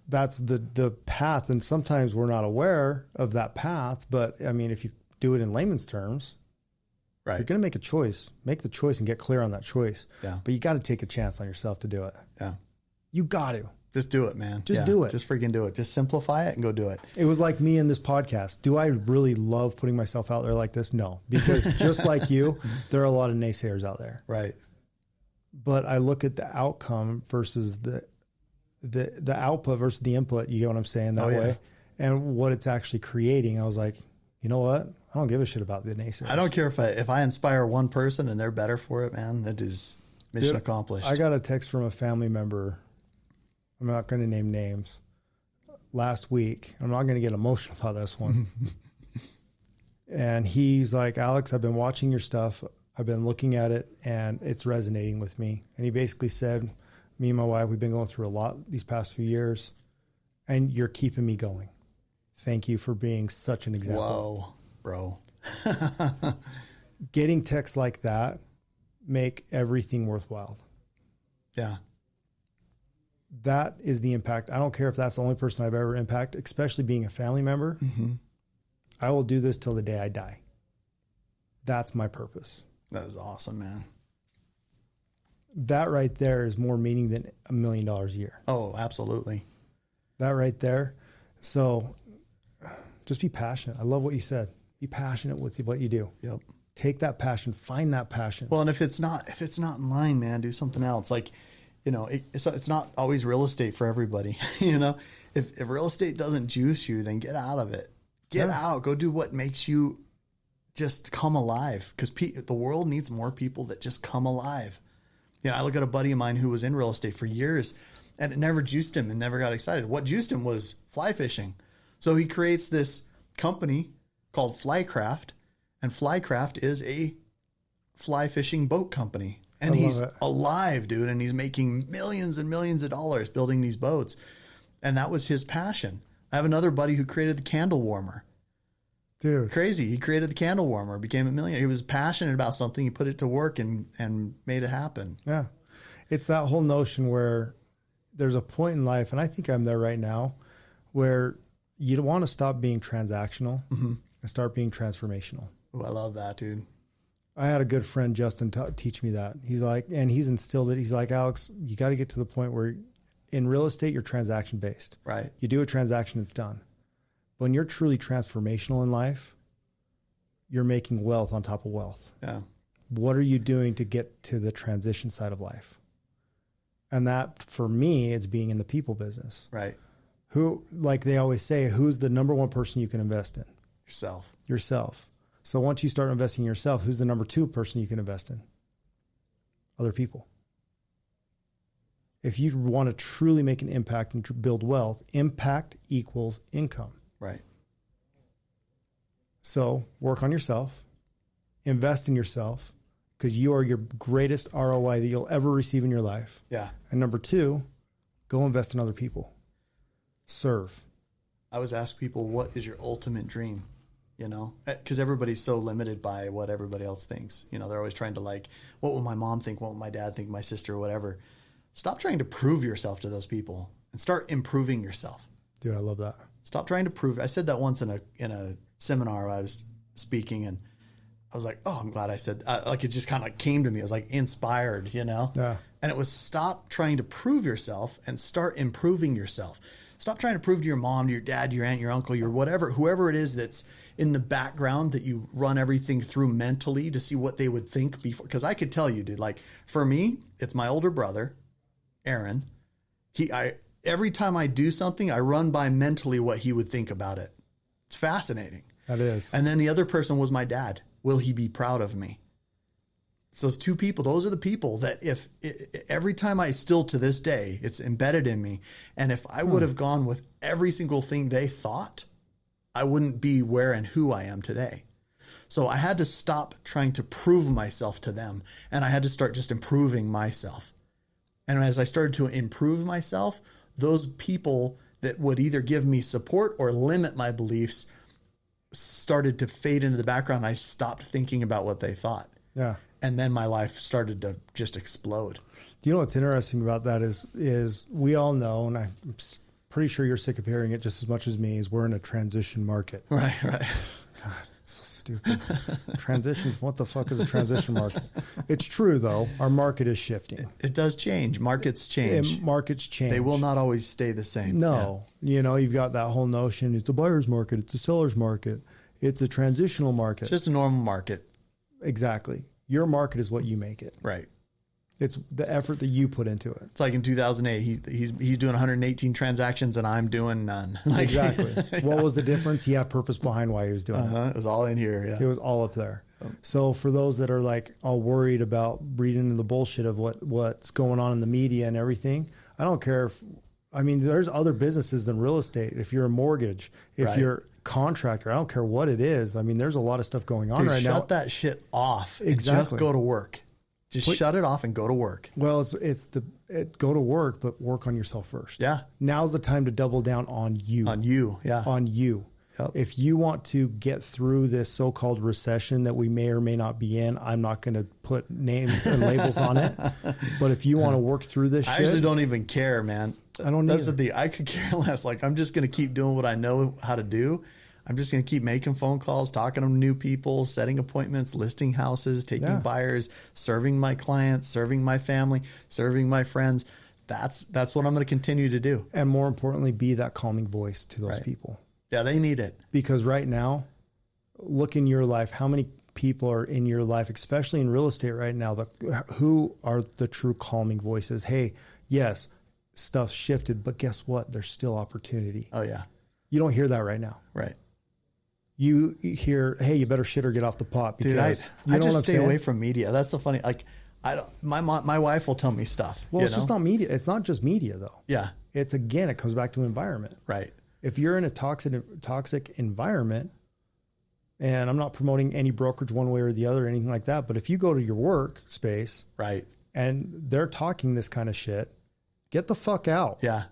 the path. And sometimes we're not aware of that path. But, I mean, if you do it in layman's terms, right, you're going to make a choice. Make the choice and get clear on that choice. Yeah. But you got to take a chance on yourself to do it. Yeah. You got to. Just do it, man. Just do it. Just freaking do it. Just simplify it and go do it. It was like me in this podcast. Do I really love putting myself out there like this? No, because just like you, there are a lot of naysayers out there. Right. But I look at the outcome versus the output versus the input. You get what I'm saying that way? And what it's actually creating. I was like, you know what? I don't give a shit about the naysayers. I don't care if I inspire one person and they're better for it, man. It is mission accomplished. I got a text from a family member. I'm not going to name names. Last week, I'm not going to get emotional about this one. And he's like, Alex, I've been watching your stuff. I've been looking at it and it's resonating with me. And he basically said, me and my wife, we've been going through a lot these past few years and you're keeping me going. Thank you for being such an example. Whoa, bro. Getting texts like that make everything worthwhile. Yeah. That is the impact. I don't care if that's the only person I've ever impacted, especially being a family member. Mm-hmm. I will do this till the day I die. That's my purpose. That is awesome, man. That right there is more meaning than $1 million a year. Oh, absolutely. That right there. So just be passionate. I love what you said. Be passionate with what you do. Yep. Take that passion, find that passion. Well, and if it's not in line, man, do something else. Like, you know, it's not always real estate for everybody. You know, if real estate doesn't juice you, then get out of it. Get out. Go do what makes you just come alive. Because the world needs more people that just come alive. You know, I look at a buddy of mine who was in real estate for years, and it never juiced him and never got excited. What juiced him was fly fishing. So he creates this company called Flycraft, and Flycraft is a fly fishing boat company. And he's alive, dude, and he's making millions and millions of dollars building these boats. And that was his passion. I have another buddy who created the candle warmer. Dude. Crazy. He created the candle warmer, became a millionaire. He was passionate about something. He put it to work and made it happen. Yeah. It's that whole notion where there's a point in life, and I think I'm there right now, where you want to stop being transactional and start being transformational. Oh, I love that, dude. I had a good friend, Justin, teach me that. He's like, and he's instilled it. He's like, Alex, you got to get to the point where in real estate, you're transaction based. Right. You do a transaction, it's done. But when you're truly transformational in life, you're making wealth on top of wealth. Yeah. What are you doing to get to the transition side of life? And that, for me, is being in the people business. Right. Who, like they always say, who's the number one person you can invest in? Yourself. Yourself. So once you start investing in yourself, who's the number two person you can invest in? Other people. If you want to truly make an impact and build wealth, impact equals income. Right. So work on yourself, invest in yourself, because you are your greatest ROI that you'll ever receive in your life. Yeah. And number two, go invest in other people. Serve. I always ask people, what is your ultimate dream? You know, because everybody's so limited by what everybody else thinks. You know, they're always trying to like, what will my mom think? What will my dad think? My sister, whatever. Stop trying to prove yourself to those people and start improving yourself. Dude, I love that. Stop trying to prove. I said that once in a seminar I was speaking, and I was like, oh, I'm glad I said, like, it just kind of came to me. I was like inspired, you know? Yeah. And it was stop trying to prove yourself and start improving yourself. Stop trying to prove to your mom, to your dad, your aunt, your uncle, your whatever, whoever it is that's in the background that you run everything through mentally to see what they would think before. Because I could tell you, dude, like for me, it's my older brother, Aaron. Every time I do something, I run by mentally what he would think about it. It's fascinating. That is. And then the other person was my dad. Will he be proud of me? So those two people, those are the people that every time I still to this day, it's embedded in me. And if I would have gone with every single thing they thought, I wouldn't be where and who I am today. So I had to stop trying to prove myself to them. And I had to start just improving myself. And as I started to improve myself, those people that would either give me support or limit my beliefs started to fade into the background. I stopped thinking about what they thought. Yeah. And then my life started to just explode. Do you know what's interesting about that is we all know, and I'm pretty sure you're sick of hearing it just as much as me, is we're in a transition market. Right. God, so stupid. Transitions. What the fuck is a transition market? It's true, though. Our market is shifting. It does change. Markets change. Markets change. They will not always stay the same. No. Yeah. You know, you've got that whole notion. It's a buyer's market. It's a seller's market. It's a transitional market. It's just a normal market. Exactly. Your market is what you make it. Right. It's the effort that you put into it. It's like in 2008, he's doing 118 transactions and I'm doing none. Like, exactly. Yeah. What was the difference? He had purpose behind why he was doing it. It was all in here. Yeah. It was all up there. So for those that are like all worried about reading into the bullshit of what's going on in the media and everything, I don't care there's other businesses than real estate. If you're a mortgage, if right. you're a contractor, I don't care what it is. I mean, there's a lot of stuff going on right now. Shut that shit off. Exactly. And just go to work. Just shut it off and go to work. Well, it's go to work, but work on yourself first. Yeah. Now's the time to double down on you. On you. Yeah. On you. Yep. If you want to get through this so-called recession that we may or may not be in, I'm not going to put names and labels on it. But if you want to work through this I shit, actually don't even care, man. I don't That's either. the thing. I could care less. Like, I'm just going to keep doing what I know how to do. I'm just going to keep making phone calls, talking to new people, setting appointments, listing houses, taking buyers, serving my clients, serving my family, serving my friends. That's what I'm going to continue to do. And more importantly, be that calming voice to those Right. people. Yeah, they need it. Because right now, look in your life, how many people are in your life, especially in real estate right now, who are the true calming voices? Hey, yes, stuff's shifted, but guess what? There's still opportunity. Oh, yeah. You don't hear that right now. Right. You hear, hey, you better shit or get off the pot. Because Dude, I you know just what I'm stay saying? away from media. That's so funny. Like, my wife will tell me stuff. Well, it's just not media. It's not just media, though. Yeah. It comes back to environment. Right. If you're in a toxic environment, and I'm not promoting any brokerage one way or the other or anything like that, but if you go to your workspace, right, and they're talking this kind of shit, get the fuck out. Yeah.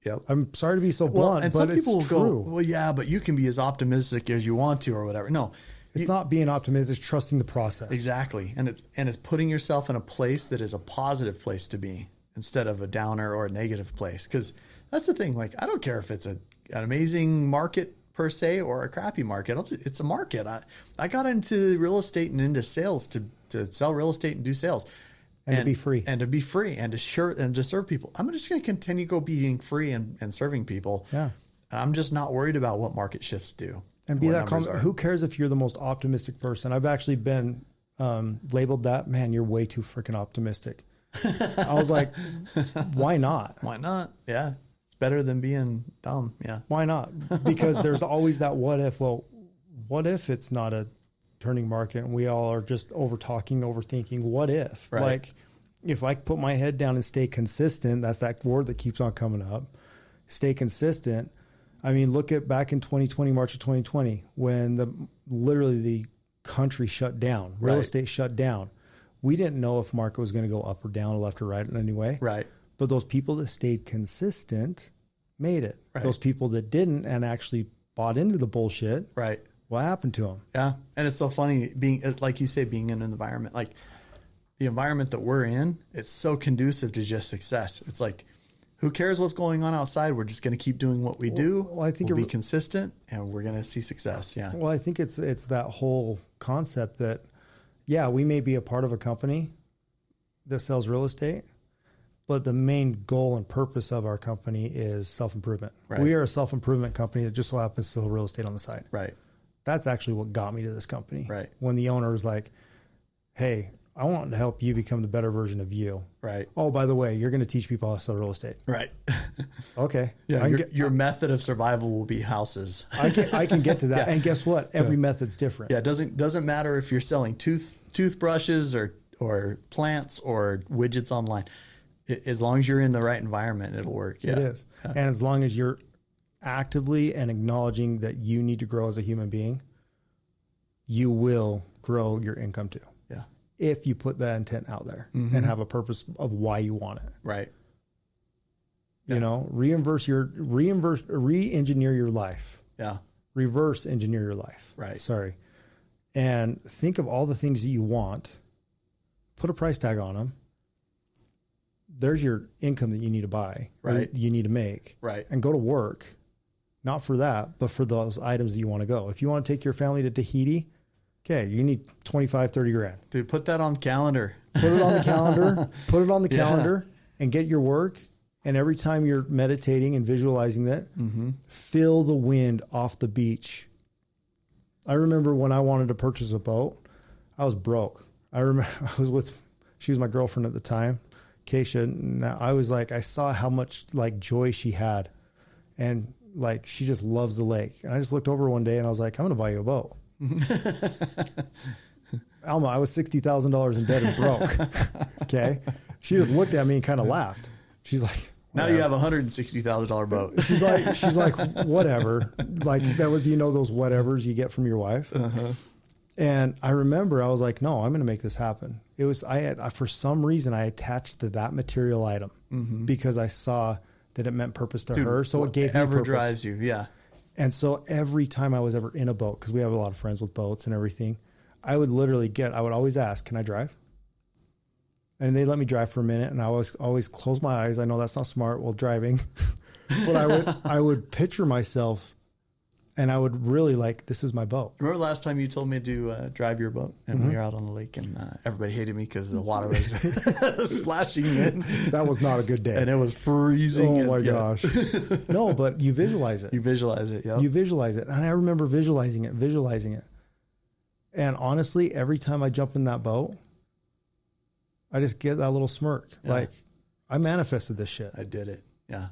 Yep. I'm sorry to be so blunt, and but some people it's true. go, well, yeah, but you can be as optimistic as you want to or whatever. No, it's not being optimistic, it's trusting the process. Exactly. And it's putting yourself in a place that is a positive place to be instead of a downer or a negative place. Because that's the thing. Like, I don't care if it's an amazing market per se or a crappy market. It's a market. I got into real estate and into sales to sell real estate and do sales. And to be free. And to be free and to serve people. I'm just going to continue being free and serving people. Yeah. I'm just not worried about what market shifts do. And be that who cares if you're the most optimistic person? I've actually been labeled that. Man, you're way too freaking optimistic. I was like, why not? Why not? Yeah. It's better than being dumb. Yeah. Why not? Because there's always that what if. Well, what if it's not a turning market and we all are just overthinking? What if? Right. Like, if I put my head down and stay consistent, that's that word that keeps on coming up. Stay consistent. I mean, look at back in 2020, March of 2020, when literally the country shut down, real estate shut down. We didn't know if market was going to go up or down, left or right in any way. Right. But those people that stayed consistent made it. Right. Those people that didn't and actually bought into the bullshit. Right. What happened to them? Yeah. And it's so funny being, like you say, being in an environment, like the environment that we're in, it's so conducive to just success. It's like, who cares what's going on outside? We're just going to keep doing what we do. Well, I think we'll be consistent and we're going to see success. Yeah. Well, I think it's that whole concept that, yeah, we may be a part of a company that sells real estate, but the main goal and purpose of our company is self-improvement. Right. We are a self-improvement company that just so happens to sell real estate on the side. Right. That's actually what got me to this company. Right. When the owner was like, hey, I want to help you become the better version of you. Right. Oh, by the way, you're going to teach people how to sell real estate. Right. Okay. Yeah. Your method of survival will be houses. I can get to that. Yeah. And guess what? Every method's different. Yeah. It doesn't matter if you're selling toothbrushes or plants or widgets online. As long as you're in the right environment, it'll work. Yeah. It is. Yeah. And as long as you're actively and acknowledging that you need to grow as a human being, you will grow your income too. Yeah. If you put that intent out there and have a purpose of why you want it. Right. You know, re-engineer your life. Yeah. Reverse engineer your life. Right. Sorry. And think of all the things that you want, put a price tag on them. There's your income that you need to buy, right? You need to make, right? And go to work, not for that, but for those items that you want to go. If you want to take your family to Tahiti, okay, you need 25, 30 grand. Dude, put that on the calendar. Put it on the calendar. Put it on the calendar and get your work. And every time you're meditating and visualizing that, feel the wind off the beach. I remember when I wanted to purchase a boat, I was broke. I remember she was my girlfriend at the time, Keisha. And I was like, I saw how much like joy she had. And like, she just loves the lake. And I just looked over one day and I was like, I'm going to buy you a boat. Alma, I was $60,000 in debt and broke. Okay. She just looked at me and kind of laughed. She's like, whatever. Now you have $160,000 boat. She's like, whatever. Like that was, those whatevers you get from your wife. And I remember I was like, no, I'm going to make this happen. It was, for some reason I attached to that material item because I saw that it meant purpose to her. So it gave me purpose. Drives you. Yeah. And so every time I was ever in a boat, because we have a lot of friends with boats and everything, I would always ask, can I drive? And they let me drive for a minute, and I always close my eyes. I know that's not smart while driving, but I would picture myself, and I would really like, this is my boat. Remember last time you told me to drive your boat, and we were out on the lake, and everybody hated me because the water was splashing in. That was not a good day, and it was freezing. Oh my gosh! No, but you visualize it. You visualize it. Yeah. You visualize it, and I remember visualizing it. And honestly, every time I jump in that boat, I just get that little smirk. Yeah. Like, I manifested this shit. I did it. Yeah.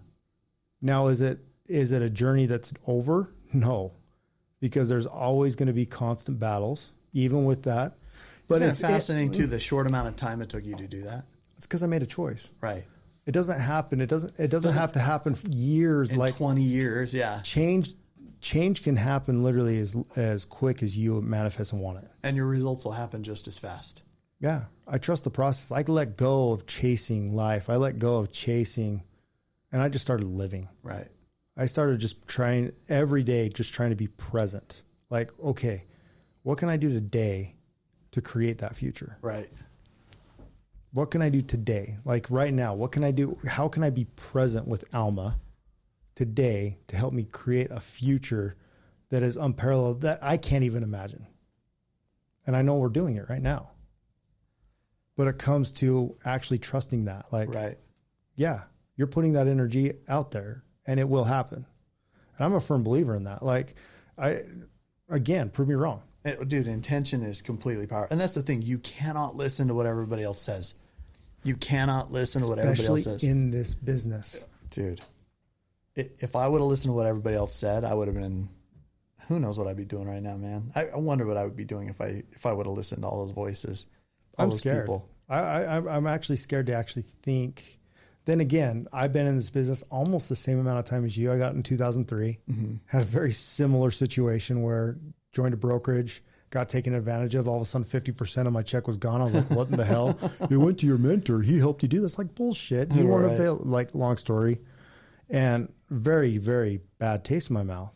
Now, is it a journey that's over? No, because there's always going to be constant battles, even with that. But it's fascinating too, the short amount of time it took you to do that. It's because I made a choice. Right. It doesn't happen. It doesn't have to happen for years. In like 20 years. Yeah. Change can happen literally as quick as you manifest and want it. And your results will happen just as fast. Yeah. I trust the process. I let go of chasing life. I let go of chasing, and I just started living. Right. I started just trying every day, just trying to be present. Like, okay, what can I do today to create that future? Right. What can I do today? Like right now, what can I do? How can I be present with Alma today to help me create a future that is unparalleled, that I can't even imagine? And I know we're doing it right now. But it comes to actually trusting that. Like, right. Yeah, you're putting that energy out there and it will happen. And I'm a firm believer in that. Like, again, prove me wrong. Dude, intention is completely powerful. And that's the thing. You cannot listen to what everybody else says. You cannot listen to what everybody else says. Especially in this business. Dude, if I would have listened to what everybody else said, I would have been, who knows what I'd be doing right now, man. I wonder what I would be doing if I would have listened to all those voices. I'm scared. I'm actually scared to actually think. Then again, I've been in this business almost the same amount of time as you. I got in 2003, had a very similar situation where joined a brokerage, got taken advantage of. All of a sudden, 50% of my check was gone. I was like, what in the hell? It went to your mentor. He helped you do this. Like, bullshit. You weren't available. Like, long story. And very, very bad taste in my mouth.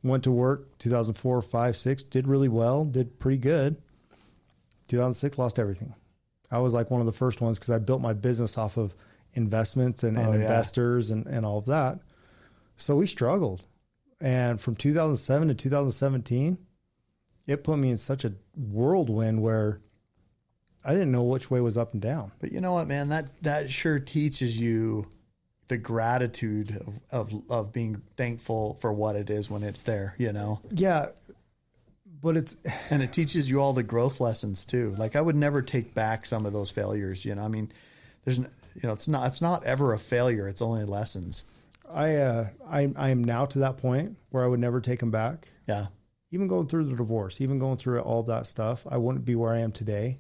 Went to work 2004, 5, 6, did really well, did pretty good. 2006, lost everything. I was like one of the first ones because I built my business off of investments and investors and all of that. So we struggled. And from 2007 to 2017, it put me in such a whirlwind where I didn't know which way was up and down. But you know what, man? That sure teaches you the gratitude of being thankful for what it is when it's there, you know? Yeah. But and it teaches you all the growth lessons too. Like, I would never take back some of those failures, you know? I mean, it's not ever a failure. It's only lessons. I am now to that point where I would never take them back. Yeah. Even going through the divorce, even going through all that stuff, I wouldn't be where I am today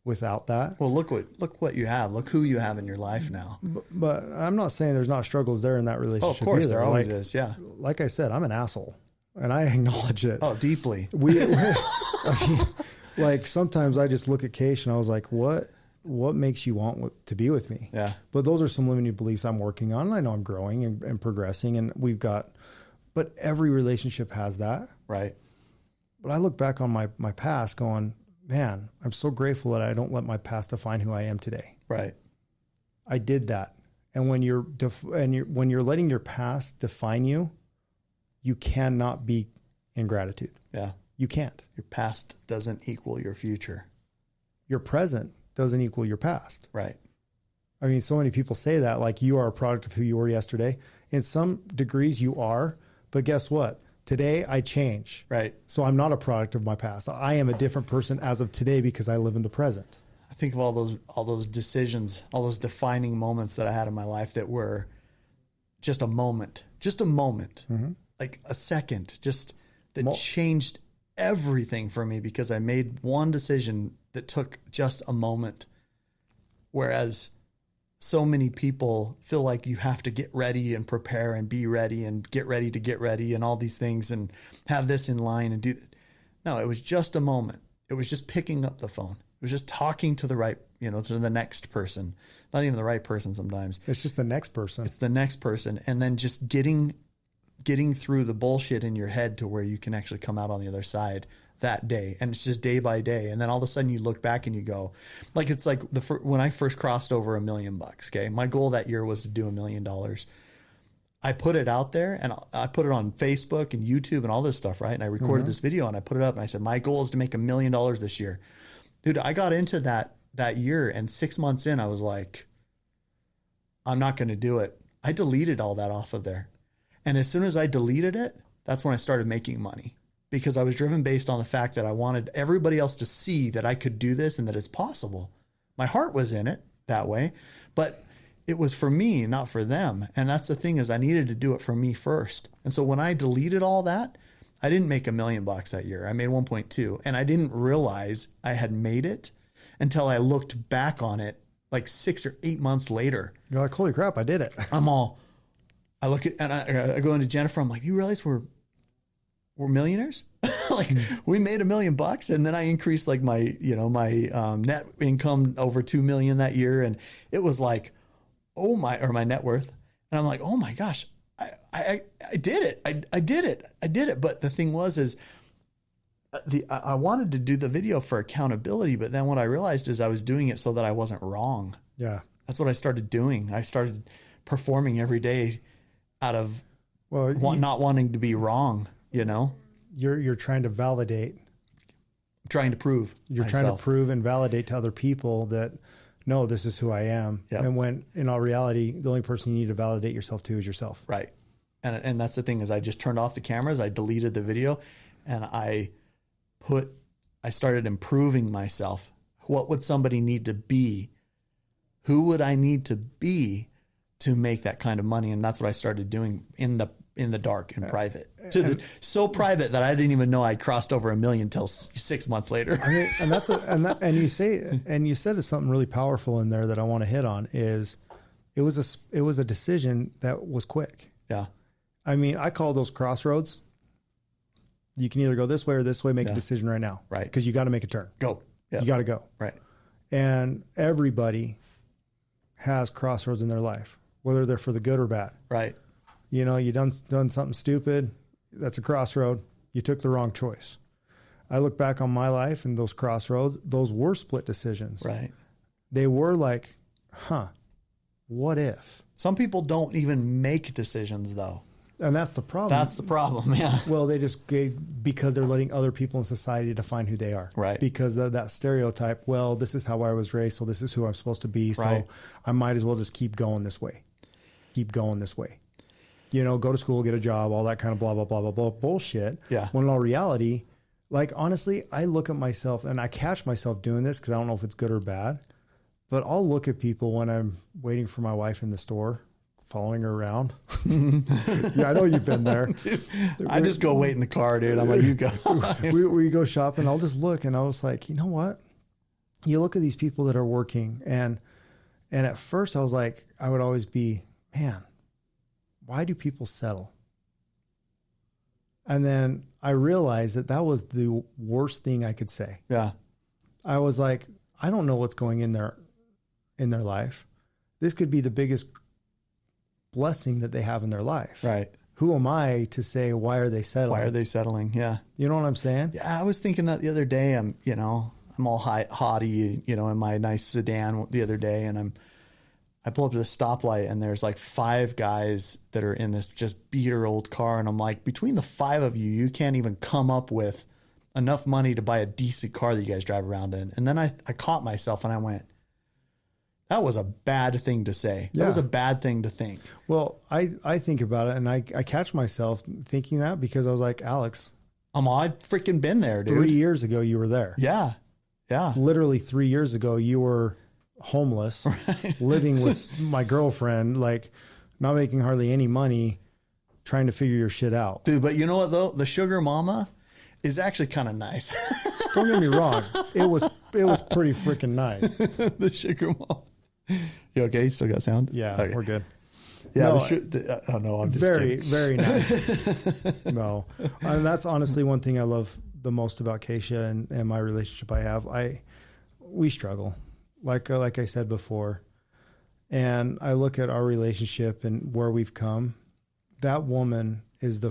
without that. Well, look what you have. Look who you have in your life now. But I'm not saying there's not struggles there in that relationship. Oh, of course, either. there always is. Yeah. Like I said, I'm an asshole, and I acknowledge it. Oh, deeply. I mean, like, sometimes I just look at Keish and I was like, what makes you want to be with me? Yeah. But those are some limiting beliefs I'm working on. And I know I'm growing and progressing, and but every relationship has that. Right. But I look back on my past going, man, I'm so grateful that I don't let my past define who I am today. Right. I did that. And when you're letting your past define you, you cannot be in gratitude. Yeah. You can't. Your past doesn't equal your future. Your present doesn't equal your past. Right. I mean, so many people say that, like, you are a product of who you were yesterday. In some degrees you are, but guess what? Today I change. Right. So I'm not a product of my past. I am a different person as of today because I live in the present. I think of all those decisions, all those defining moments that I had in my life that were just a moment, like a second, that changed everything for me because I made one decision that took just a moment. Whereas so many people feel like you have to get ready and prepare and be ready and get ready and all these things and have this in line and do. No, it was just a moment. It was just picking up the phone. It was just talking to to the next person, not even the right person sometimes. It's just the next person. It's the next person. And then just getting through the bullshit in your head to where you can actually come out on the other side that day. And it's just day by day. And then all of a sudden you look back and you go, like, it's like when I first crossed over $1 million, okay, my goal that year was to do $1 million. I put it out there and I put it on Facebook and YouTube and all this stuff. Right. And I recorded this video and I put it up and I said, my goal is to make $1 million this year. Dude, I got into that year, and 6 months in, I was like, I'm not going to do it. I deleted all that off of there. And as soon as I deleted it, that's when I started making money, because I was driven based on the fact that I wanted everybody else to see that I could do this and that it's possible. My heart was in it that way, but it was for me, not for them. And that's the thing, is I needed to do it for me first. And so when I deleted all that, I didn't make $1 million that year. I made 1.2, and I didn't realize I had made it until I looked back on it like 6 or 8 months later. You're like, holy crap, I did it. I look at, and I go into Jennifer. I'm like, you realize we're millionaires? Like we made $1 million, and then I increased like my net income over 2 million that year, and it was like, my net worth, and I'm like, oh my gosh, I did it, I did it. But the thing is, I wanted to do the video for accountability, but then what I realized is I was doing it so that I wasn't wrong. Yeah, that's what I started doing. I started performing every day out of not wanting to be wrong. You're trying to validate, trying to prove. You're myself. trying to prove and validate to other people that no, this is who I am. Yep. And when in all reality, the only person you need to validate yourself to is yourself. Right. And that's the thing is I just turned off the cameras. I deleted the video, and I started improving myself. What would somebody need to be? Who would I need to be to make that kind of money? And that's what I started doing in the dark and private. So private that I didn't even know I crossed over $1 million till 6 months later. I mean, and you said something really powerful in there that I want to hit on is it was a decision that was quick. Yeah. I mean, I call those crossroads. You can either go this way or this way, make a decision right now. Right. Because you got to make a turn. Go. Yep. You got to go. Right. And everybody has crossroads in their life, whether they're for the good or bad. Right. You done something stupid. That's a crossroad. You took the wrong choice. I look back on my life and those crossroads, those were split decisions. Right. They were like, what if? Some people don't even make decisions though. And that's the problem. That's the problem. Yeah. Well, they just because they're letting other people in society define who they are. Right. Because of that stereotype. Well, this is how I was raised, so this is who I'm supposed to be. Right. So I might as well just keep going this way. Go to school, get a job, all that kind of blah, blah, blah, blah, blah bullshit. Yeah. When in all reality, like honestly, I look at myself and I catch myself doing this because I don't know if it's good or bad, but I'll look at people when I'm waiting for my wife in the store, following her around. Yeah, I know you've been there. Dude, I just go wait in the car, dude. I'm like, you go. we go shopping. I'll just look and I was like, you know what? You look at these people that are working and at first I was like, I would always be, man, why do people settle? And then I realized that was the worst thing I could say. Yeah. I was like, I don't know what's going in their life. This could be the biggest blessing that they have in their life. Right. Who am I to say, why are they settling? Why are they settling? Yeah. You know what I'm saying? Yeah. I was thinking that the other day, I'm all haughty, in my nice sedan the other day, and I pull up to the stoplight and there's like 5 guys that are in this just beater old car. And I'm like, between the 5 of you, you can't even come up with enough money to buy a decent car that you guys drive around in. And then I caught myself and I went, that was a bad thing to say. That was a bad thing to think. Well, I think about it and I catch myself thinking that because I was like, Alex, I've freaking been there, dude. 3 years ago, you were there. Yeah. Yeah. Literally 3 years ago, you were homeless, right. Living with my girlfriend, like not making hardly any money, trying to figure your shit out. Dude, but you know what though? The sugar mama is actually kind of nice. Don't get me wrong. It was pretty freaking nice. The sugar mama. You okay? You still got sound? Yeah, okay. We're good. Yeah. No, I'm just very, kidding. very nice. No. And that's honestly one thing I love the most about Keisha and my relationship I have. We struggle. Like I said before, and I look at our relationship and where we've come. That woman is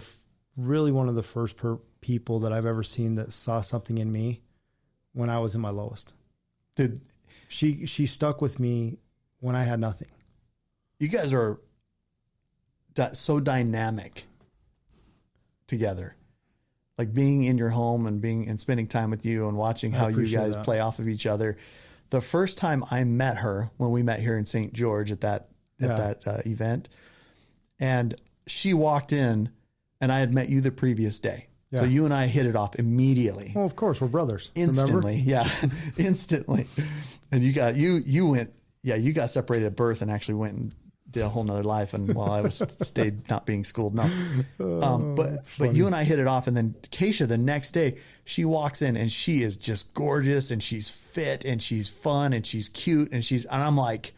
really one of the first people that I've ever seen that saw something in me when I was in my lowest. Dude, she stuck with me when I had nothing. You guys are so dynamic together. Like being in your home and spending time with you and watching how you guys play off of each other. The first time I met her, when we met here in St. George at that event, and she walked in, and I had met you the previous day. Yeah. So you and I hit it off immediately. Well, of course, we're brothers. Instantly, remember? Yeah, instantly. And you got separated at birth and actually went and did a whole nother life, and while I was stayed not being schooled. No, but you and I hit it off, and then Keisha the next day she walks in and she is just gorgeous and she's fit and she's fun and she's cute and I'm like,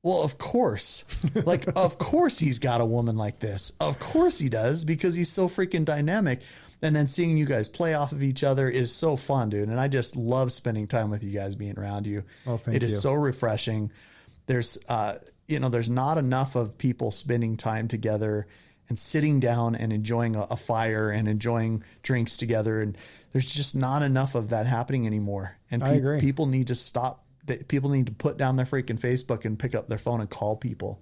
well, of course, like of course he's got a woman like this. Of course he does, because he's so freaking dynamic. And then seeing you guys play off of each other is so fun, dude. And I just love spending time with you guys, being around you. Oh, thank you. It is so refreshing. There's, there's not enough of people spending time together and sitting down and enjoying a fire and enjoying drinks together. And there's just not enough of that happening anymore. And I agree. People need to stop. People need to put down their freaking Facebook and pick up their phone and call people.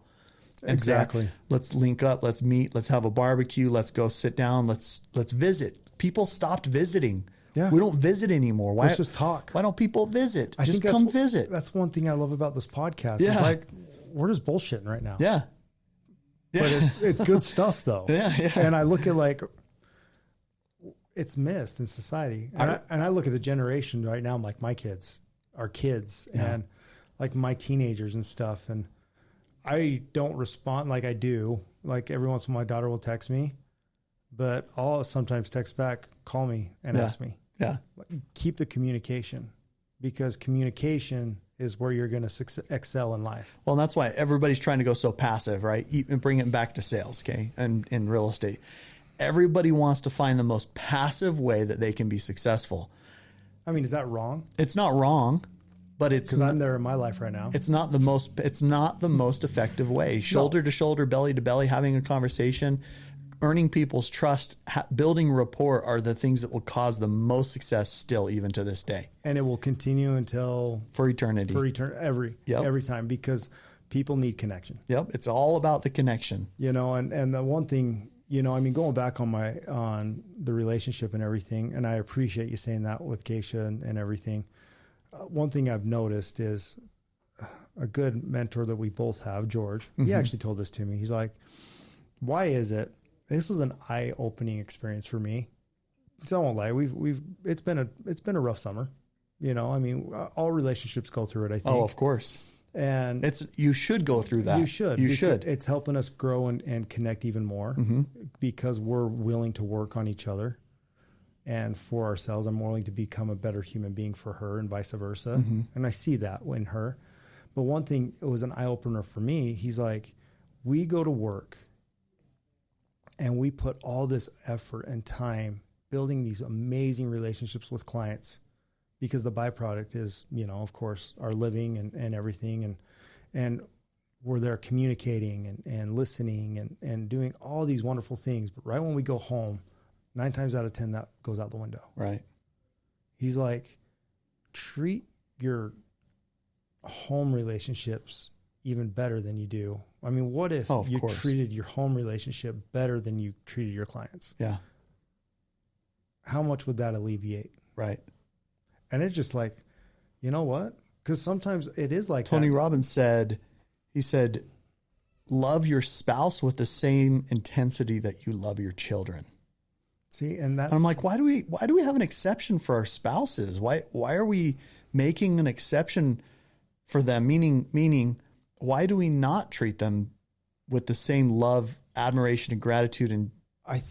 And Exactly. say, let's link up. Let's meet. Let's have a barbecue. Let's go sit down. Let's visit. People stopped visiting. Yeah. We don't visit anymore. Why? Let's just talk. Why don't people visit? I Just think come visit. That's one thing I love about this podcast. Yeah. It's like, we're just bullshitting right now. Yeah. But it's good stuff though. Yeah. And I look at like, it's missed in society. And I look at the generation right now, like my kids, our kids, and like my teenagers and stuff. And I don't respond like I do. Like every once in a while, my daughter will text me, but I'll sometimes text back, call me and ask me. Yeah. Keep the communication, because communication is where you're going to excel in life. Well, that's why everybody's trying to go so passive, right? And bring it back to sales, okay? And in real estate, everybody wants to find the most passive way that they can be successful. I mean, is that wrong? It's not wrong, but it's Because I'm there in my life right now. It's not the most effective way. Shoulder to shoulder, belly to belly, having a conversation, earning people's trust, building rapport are the things that will cause the most success still, even to this day. And it will continue until For eternity. Every time, because people need connection. Yep. It's all about the connection. You know, and the one thing, you know, I mean, going back on the relationship and everything, and I appreciate you saying that with Keisha and everything. One thing I've noticed is a good mentor that we both have, George. He actually told this to me. He's like, why is it? This was an eye-opening experience for me. So I won't lie. It's been a rough summer. You know, I mean, all relationships go through it, I think. Oh, of course. And You should go through that. You should. You should. It's helping us grow and connect even more because we're willing to work on each other and for ourselves. I'm willing to become a better human being for her and vice versa. And I see that in her. But one thing, it was an eye-opener for me. He's like, we go to work and we put all this effort and time building these amazing relationships with clients, because the byproduct is, you know, of course, our living and everything. And we're there communicating and listening and doing all these wonderful things. But right when we go home, 9 times out of 10, that goes out the window. Right. He's like, treat your home relationships even better than you do. I mean, what if you treated your home relationship better than you treated your clients? Yeah. How much would that alleviate? Right. And it's just like, you know what? Because sometimes it is like Tony that. Robbins said, love your spouse with the same intensity that you love your children. See, and that's, And I'm like, why do we have an exception for our spouses? Why are we making an exception for them? Meaning, why do we not treat them with the same love, admiration, and gratitude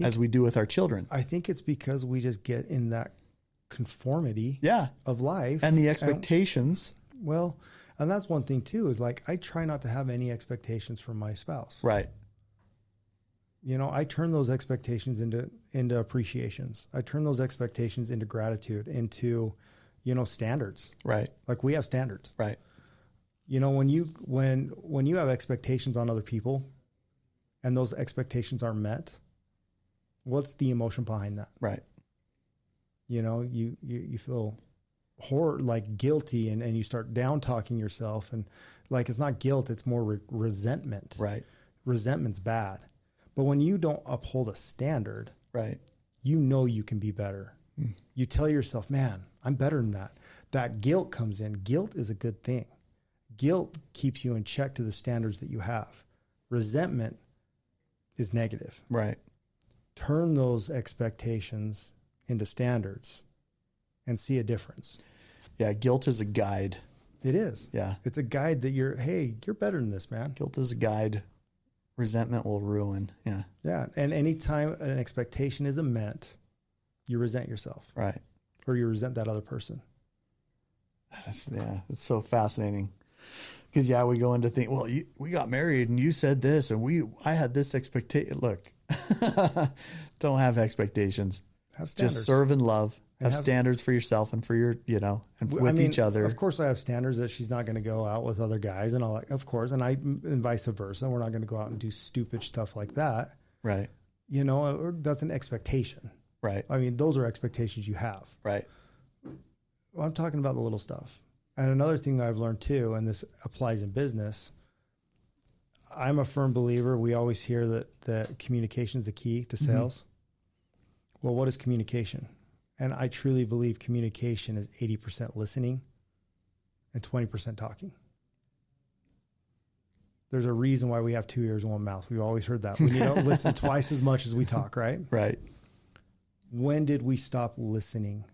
as we do with our children? I think it's because we just get in that conformity of life. And the expectations. And that's one thing too, is like, I try not to have any expectations from my spouse. Right. You know, I turn those expectations into appreciations. I turn those expectations into gratitude, into, you know, standards. Right. Like we have standards. Right. You know, when you have expectations on other people and those expectations aren't met, what's the emotion behind that? Right. You know, you feel like guilty and you start down talking yourself, and like, it's not guilt, it's more resentment. Right. Resentment's bad. But when you don't uphold a standard, right, you know you can be better. You tell yourself, man, I'm better than that. That guilt comes in. Guilt is a good thing. Guilt keeps you in check to the standards that you have. Resentment is negative. Right. Turn those expectations into standards and see a difference. Yeah, guilt is a guide. It is. Yeah. It's a guide that you're better than this, man. Guilt is a guide. Resentment will ruin. Yeah. Yeah. And anytime an expectation isn't met, you resent yourself. Right. Or you resent that other person. Yeah. It's so fascinating. Because, we go into think, well, we got married and you said this and I had this expectation. Look, don't have expectations. Have standards. Just serve and love. Have standards for yourself and for your, and with each other. Of course, I have standards that she's not going to go out with other guys and all that. Of course. And vice versa. We're not going to go out and do stupid stuff like that. Right. That's an expectation. Right. I mean, those are expectations you have. Right. Well, I'm talking about the little stuff. And another thing that I've learned too, and this applies in business, I'm a firm believer. We always hear that communication is the key to sales. Mm-hmm. Well, what is communication? And I truly believe communication is 80% listening and 20% talking. There's a reason why we have 2 ears and 1 mouth. We've always heard that. We don't listen twice as much as we talk, right? Right. When did we stop listening?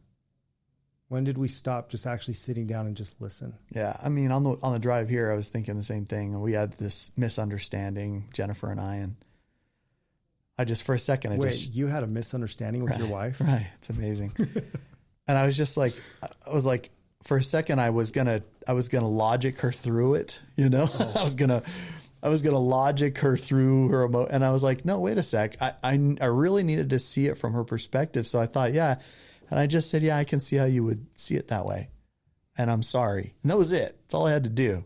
When did we stop just actually sitting down and just listen? Yeah. I mean, on the drive here, I was thinking the same thing. We had this misunderstanding, Jennifer and I, and I just, for a second, you had a misunderstanding with your wife? Right. It's amazing. And I was just like, for a second, I was going to logic her through it. Oh. I was going to logic her through her emotion. And I was like, no, wait a sec. I really needed to see it from her perspective. So I thought, yeah. And I just said, yeah, I can see how you would see it that way. And I'm sorry. And that was it. That's all I had to do.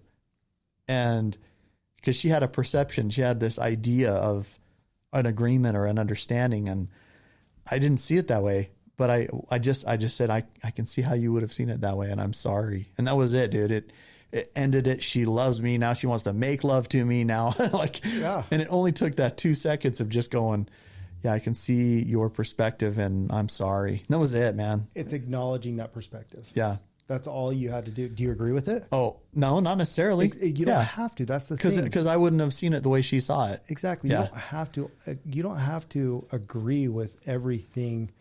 And because she had a perception, she had this idea of an agreement or an understanding. And I didn't see it that way. But I just said, I can see how you would have seen it that way. And I'm sorry. And that was it, dude. It ended it. She loves me. Now she wants to make love to me now. And it only took that 2 seconds of just going, yeah, I can see your perspective and I'm sorry. And that was it, man. It's acknowledging that perspective. Yeah. That's all you had to do. Do you agree with it? Oh, no, not necessarily. You don't have to. That's the thing. Because I wouldn't have seen it the way she saw it. Exactly. Yeah. You don't have to agree with everything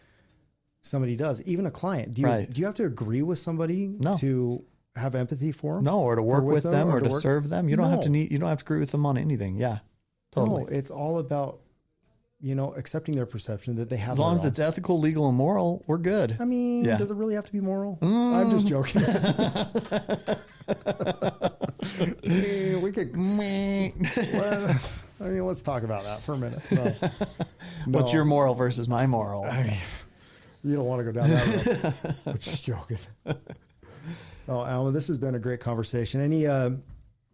somebody does. Even a client. Do you have to agree with somebody to have empathy for them? No, or to work with them or to serve them. You don't have to agree with them on anything. Yeah. Totally. No, it's all about accepting their perception that they have. As long as it's ethical, legal, and moral, we're good. I mean, does it really have to be moral? I'm just joking. We could. Let's talk about that for a minute. No. What's your moral versus my moral? I mean, you don't want to go down that road. I'm just joking. Oh, Alma, this has been a great conversation. Any,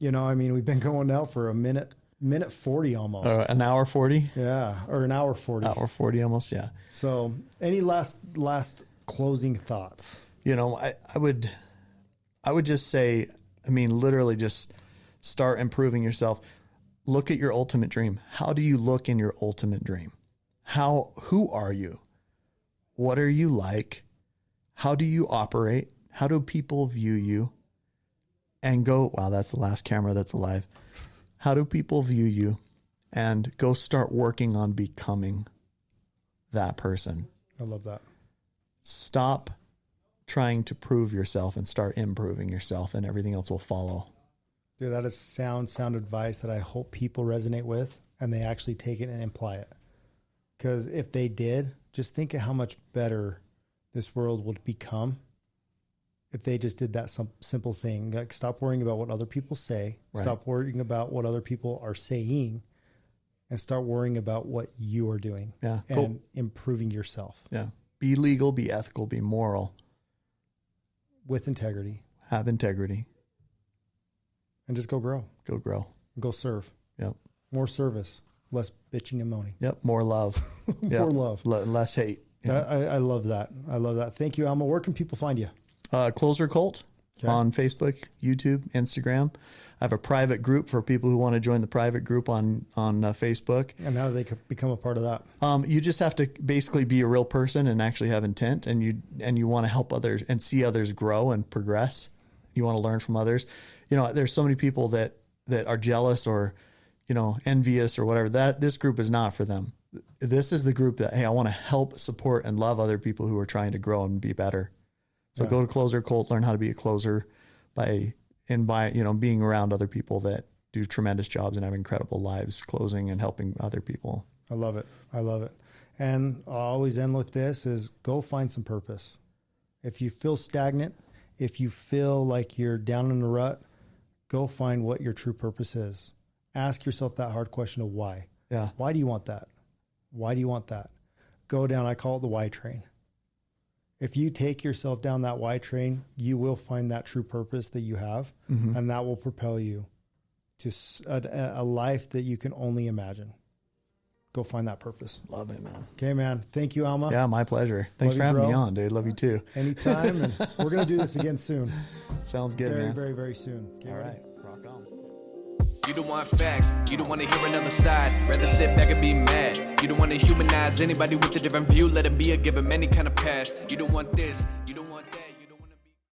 we've been going now for a minute 40 almost. An hour 40? Yeah, or an hour 40. Hour 40 almost, yeah. So any last closing thoughts? I would just say, literally just start improving yourself. Look at your ultimate dream. How do you look in your ultimate dream? Who are you? What are you like? How do you operate? How do people view you? And go, wow, that's the last camera that's alive. How do people view you? And go start working on becoming that person. I love that. Stop trying to prove yourself and start improving yourself, and everything else will follow. Dude, that is sound advice that I hope people resonate with and they actually take it and apply it. Because if they did, just think of how much better this world would become if they just did that simple thing. Like, stop worrying about what other people say. Right. Stop worrying about what other people are saying, and start worrying about what you are doing. Yeah. And improving yourself. Yeah. Be legal, be ethical, be moral. With integrity. Have integrity. And just go grow. Go grow. Go serve. Yep. More service. Less bitching and moaning. Yep. More love. More love. Less hate. Yep. I love that. I love that. Thank you, Alma. Where can people find you? Closer Cult on Facebook, YouTube, Instagram. I have a private group for people who want to join the private group on Facebook. And how do they become a part of that? You just have to basically be a real person and actually have intent, and you want to help others and see others grow and progress. You want to learn from others. There's so many people that are jealous or, envious or whatever. This group is not for them. This is the group that, hey, I want to help, support, and love other people who are trying to grow and be better. So go to Closer Cult, learn how to be a closer by and by, you know, being around other people that do tremendous jobs and have incredible lives, closing and helping other people. I love it. I love it. And I'll always end with this is go find some purpose. If you feel stagnant, if you feel like you're down in a rut, go find what your true purpose is. Ask yourself that hard question of why. Yeah. Why do you want that? Why do you want that? Go down, I call it the why train. If you take yourself down that why train, you will find that true purpose that you have, and that will propel you to a life that you can only imagine. Go find that purpose. Love it, man. Okay, man. Thank you, Alma. Yeah, my pleasure. Thanks Love for you, having bro. me on, dude. Love you too. Anytime. And we're going to do this again soon. Sounds good, Very, man. very, very soon. Okay, All ready? right. Rock on. You don't want facts, you don't want to hear another side. Rather sit back and be mad. You don't want to humanize anybody with a different view. Let them be a given, many kind of past. You don't want this, you don't want that.